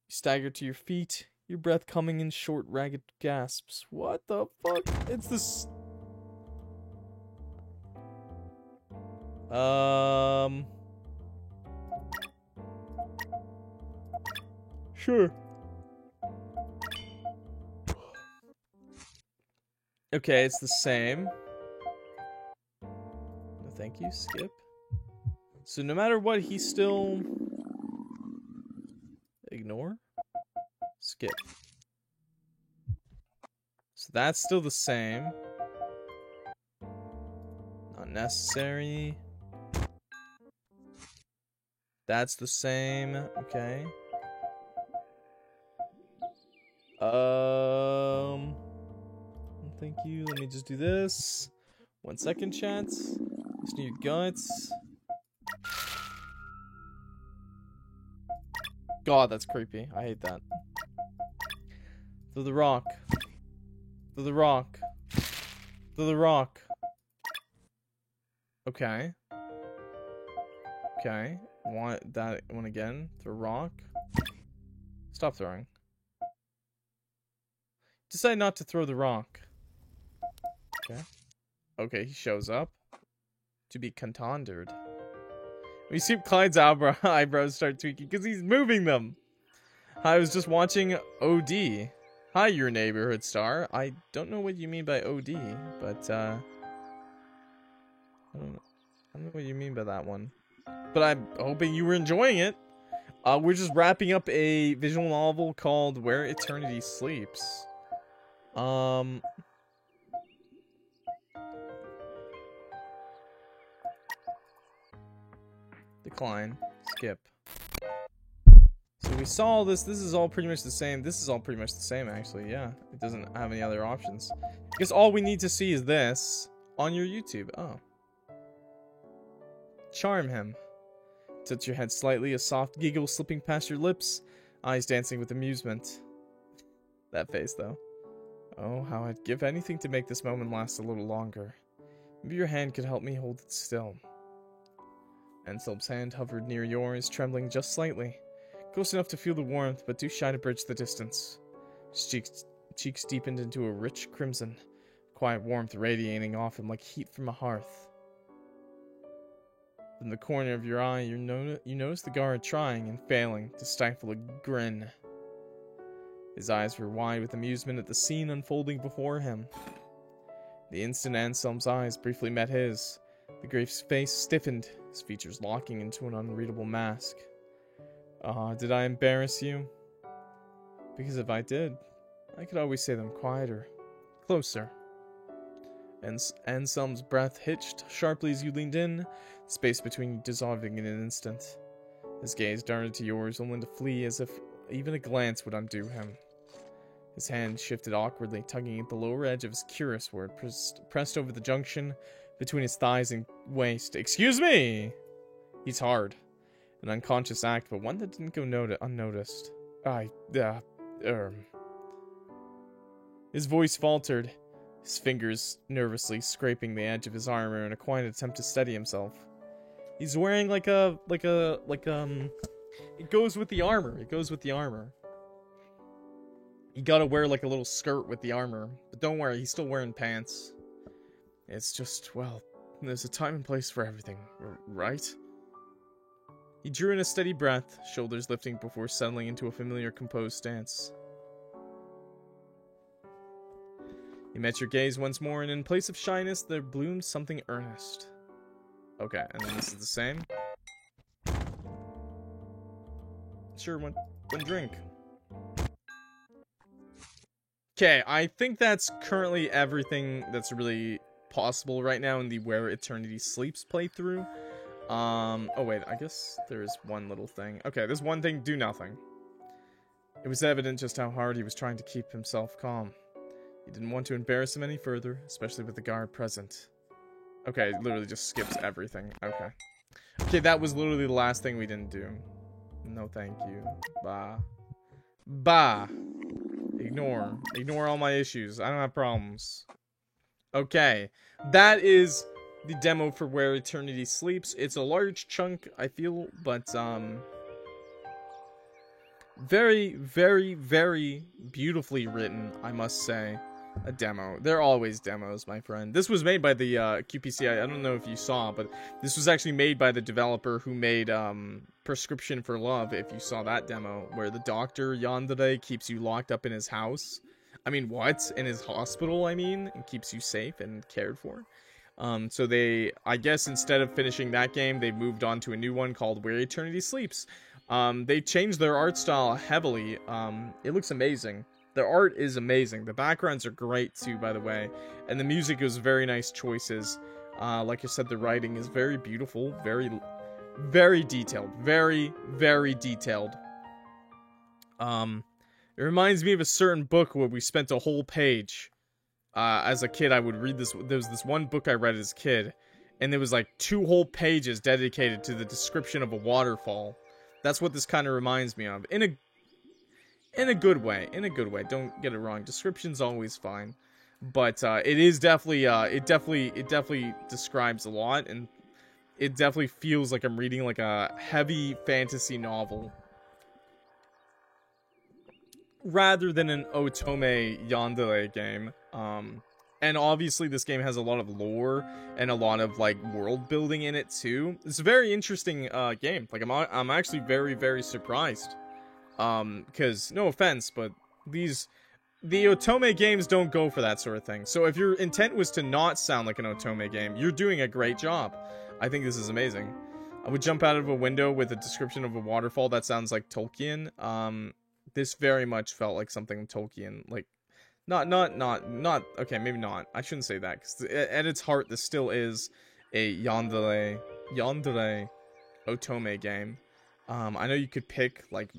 You staggered to your feet, your breath coming in short, ragged gasps. What the fuck? It's this... Sure. Okay, it's the same. No, thank you, skip. So no matter what, he's still... Ignore? Skip. So that's still the same. Not necessary. That's the same. Okay. Thank you. Let me just do this. 1 second, chat. Just need guts. God, that's creepy. I hate that. Through the rock. Through the rock. Through the rock. Okay. Okay. Want that one again. Through rock. Stop throwing. Decide not to throw the rock. Okay. Okay, he shows up. To be contondered. We see Clyde's eyebrows start tweaking because he's moving them. I was just watching OD. Hi, your neighborhood star. I don't know what you mean by OD, but I don't know what you mean by that one. But I'm hoping you were enjoying it. We're just wrapping up a visual novel called Where Eternity Sleeps. Decline. Skip. So we saw all this. This is all pretty much the same. This is all pretty much the same, actually. Yeah. It doesn't have any other options. Because all we need to see is this on your YouTube. Oh. Charm him. Tilt your head slightly, a soft giggle slipping past your lips, eyes dancing with amusement. That face, though. Oh, how I'd give anything to make this moment last a little longer. Maybe your hand could help me hold it still. Anselm's hand hovered near yours, trembling just slightly. Close enough to feel the warmth, but too shy to bridge the distance. His cheeks deepened into a rich crimson, quiet warmth radiating off him like heat from a hearth. From the corner of your eye, you notice the guard trying and failing to stifle a grin. His eyes were wide with amusement at the scene unfolding before him. The instant Anselm's eyes briefly met his, the Grave's face stiffened, his features locking into an unreadable mask. Did I embarrass you? Because if I did, I could always say them quieter, closer. Anselm's breath hitched sharply as you leaned in, space between you dissolving in an instant. His gaze darted to yours, only to flee as if even a glance would undo him. His hand shifted awkwardly, tugging at the lower edge of his cuirass where it pressed over the junction between his thighs and waist. Excuse me! He's hard. An unconscious act, but one that didn't go unnoticed. His voice faltered, his fingers nervously scraping the edge of his armor in a quiet attempt to steady himself. He's wearing it goes with the armor. It goes with the armor. You gotta wear like a little skirt with the armor. But don't worry, he's still wearing pants. It's just, well, there's a time and place for everything, right? He drew in a steady breath, shoulders lifting before settling into a familiar composed stance. He met your gaze once more, and in place of shyness, there bloomed something earnest. Okay, and then this is the same. Sure, one drink. Okay, I think that's currently everything that's really possible right now in the Where Eternity Sleeps playthrough. Oh wait, I guess there is one little thing. Okay, there's one thing, do nothing. It was evident just how hard he was trying to keep himself calm. He didn't want to embarrass him any further, especially with the guard present. Okay, it literally just skips everything. Okay. Okay, that was literally the last thing we didn't do. No thank you. Bah. Bah. Ignore. Ignore all my issues. I don't have problems. Okay. That is the demo for Where Eternity Sleeps. It's a large chunk, I feel, but, very, very, very beautifully written, I must say. A demo. They're always demos, my friend. This was made by the QPC. I don't know if you saw, but this was actually made by the developer who made Prescription for Love, if you saw that demo, where the doctor, Yandere, keeps you locked up in his house. I mean, what? In his hospital, I mean, and keeps you safe and cared for. So they, I guess instead of finishing that game, they moved on to a new one called Where Eternity Sleeps. They changed their art style heavily. It looks amazing. Their art is amazing. The backgrounds are great too, by the way. And the music is very nice choices. Like I said, the writing is very beautiful, very, very detailed. Very, very detailed. It reminds me of a certain book where we spent a whole page. As a kid, I would read this. There was this one book I read as a kid, and there was like 2 whole pages dedicated to the description of a waterfall. That's what this kind of reminds me of. In a good way. In a good way. Don't get it wrong. Description's always fine. But it is definitely it definitely describes a lot, and it definitely feels like I'm reading like a heavy fantasy novel. Rather than an Otome Yandere game. And obviously this game has a lot of lore and a lot of like world building in it too. It's a very interesting game. Like I'm actually very, very surprised. Because no offense, but the Otome games don't go for that sort of thing. So if your intent was to not sound like an Otome game, you're doing a great job. I think this is amazing. I would jump out of a window with a description of a waterfall that sounds like Tolkien. This very much felt like something Tolkien, like, not, okay, maybe not. I shouldn't say that, because at its heart, this still is a yandere Otome game. I know you could pick, like,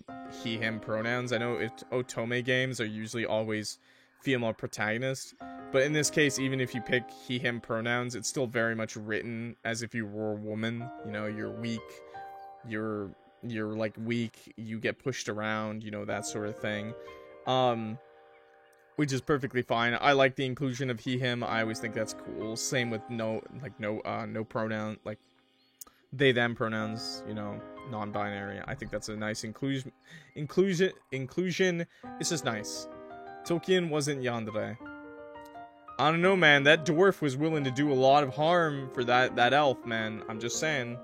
he, him pronouns. I know Otome games are usually always female protagonist, but in this case, even if you pick he, him pronouns, it's still very much written as if you were a woman. You know, you're weak, you're like weak, you get pushed around, you know, that sort of thing. Which is perfectly fine. I like the inclusion of he, him. I always think that's cool. Same with no pronoun, like they, them pronouns, you know, non-binary. I think that's a nice inclusion. It's just nice. Tolkien wasn't yandere. I don't know, man. That dwarf was willing to do a lot of harm for that elf, man. I'm just saying.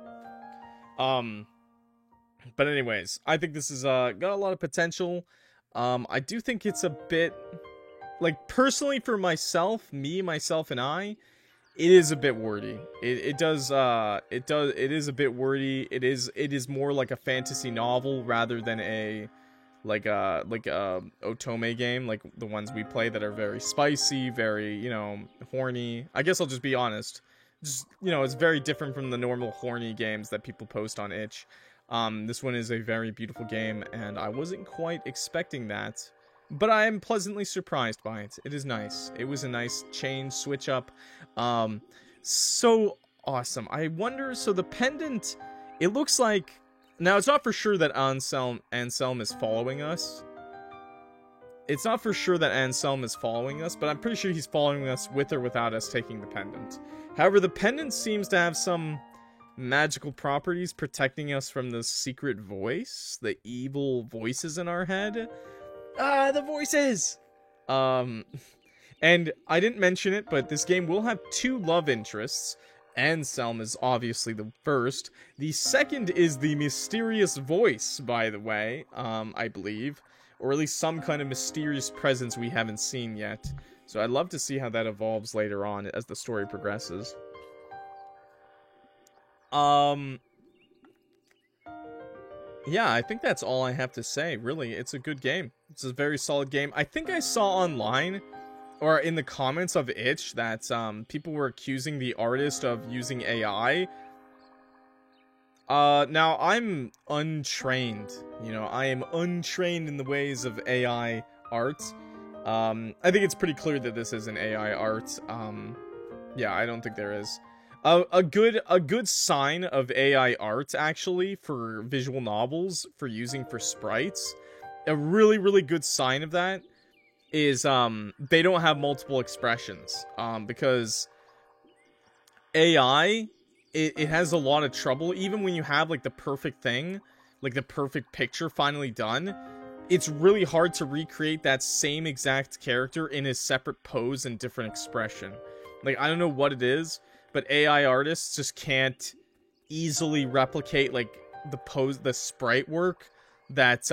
But anyways, I think this is got a lot of potential. I do think it's a bit, like, personally for myself, myself and I, it is a bit wordy. It is a bit wordy. It is more like a fantasy novel rather than a like a Otome game, like the ones we play that are very spicy, very, you know, horny. I guess I'll just be honest. Just, you know, it's very different from the normal horny games that people post on itch. This one is a very beautiful game, and I wasn't quite expecting that, but I am pleasantly surprised by it. It is nice. It was a nice change, switch up. So awesome. I wonder, so the pendant, it looks like, now it's not for sure that Anselm is following us. It's not for sure that Anselm is following us, but I'm pretty sure he's following us with or without us taking the pendant. However, the pendant seems to have some magical properties protecting us from the secret voice, the evil voices in our head. The voices! And I didn't mention it, but this game will have 2 love interests. Anselm is obviously the first. The second is the mysterious voice, by the way, I believe. Or at least some kind of mysterious presence we haven't seen yet. So I'd love to see how that evolves later on as the story progresses. Yeah, I think that's all I have to say, really. It's a good game. It's a very solid game. I think I saw online, or in the comments of itch, that people were accusing the artist of using AI. Now, I'm untrained. You know, I am untrained in the ways of AI art. I think it's pretty clear that this is an AI art. Yeah, I don't think there is. A good sign of AI art, actually, for visual novels, for using for sprites, a really, really good sign of that is, they don't have multiple expressions, because AI, it has a lot of trouble, even when you have, like, the perfect thing, like the perfect picture finally done, it's really hard to recreate that same exact character in his separate pose and different expression. Like, I don't know what it is, but AI artists just can't easily replicate, like, the pose, the sprite work that,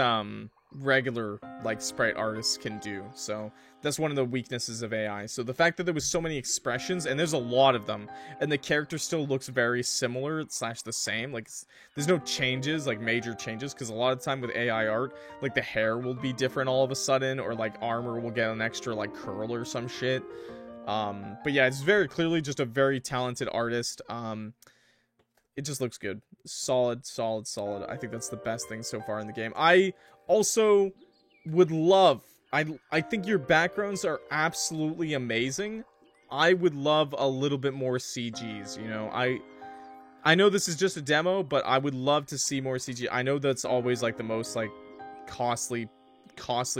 regular, like, sprite artists can do. So that's one of the weaknesses of AI. So the fact that there was so many expressions, and there's a lot of them, and the character still looks very similar / the same, like, there's no changes, like major changes, because a lot of the time with AI art, like, the hair will be different all of a sudden, or like armor will get an extra, like, curl or some shit. But yeah, it's very clearly just a very talented artist. It just looks good. Solid. I think that's the best thing so far in the game. I also would love, I think your backgrounds are absolutely amazing. I would love a little bit more CGs, you know. I know this is just a demo, but I would love to see more CG. I know that's always, like, the most, like, costly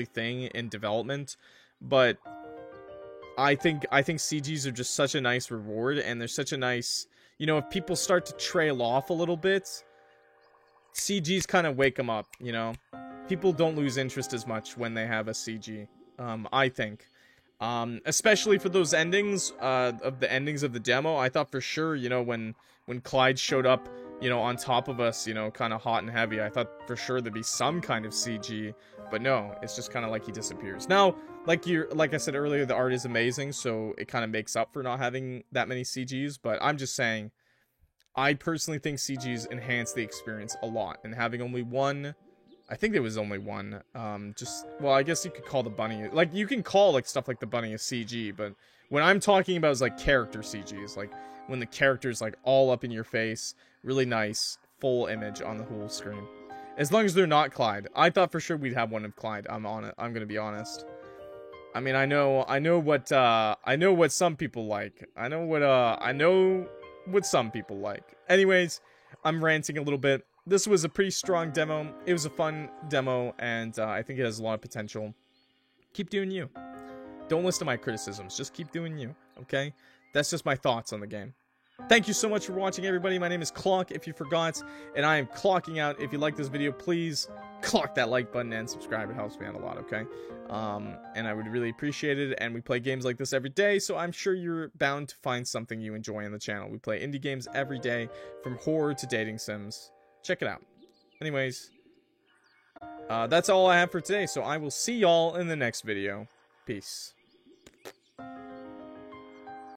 thing in development, but I think CGs are just such a nice reward, and they're such a nice, you know, if people start to trail off a little bit, CGs kind of wake them up, you know? People don't lose interest as much when they have a CG, I think. Especially for those endings, of the endings of the demo. I thought for sure, you know, when Clyde showed up, you know, on top of us, you know, kind of hot and heavy, I thought for sure there'd be some kind of CG, but no, it's just kind of like he disappears. Now, like I said earlier, the art is amazing, so it kind of makes up for not having that many CGs, but I'm just saying, I personally think CGs enhance the experience a lot, and having only one, I think there was only one, well, I guess you could call the bunny, like, you can call, like, stuff like the bunny a CG, but what I'm talking about is, like, character CGs, like, when the character's, like, all up in your face, really nice, full image on the whole screen. As long as they're not Clyde. I thought for sure we'd have one of Clyde, I'm gonna be honest. I mean, I know what some people like. I know what some people like. Anyways, I'm ranting a little bit. This was a pretty strong demo. It was a fun demo, and I think it has a lot of potential. Keep doing you. Don't listen to my criticisms. Just keep doing you, okay? That's just my thoughts on the game. Thank you so much for watching, everybody. My name is Clock, if you forgot, and I am clocking out. If you like this video, please clock that like button and subscribe. It helps me out a lot, okay? And I would really appreciate it, and we play games like this every day, so I'm sure you're bound to find something you enjoy on the channel. We play indie games every day, from horror to dating sims. Check it out. Anyways, that's all I have for today, so I will see y'all in the next video. Peace.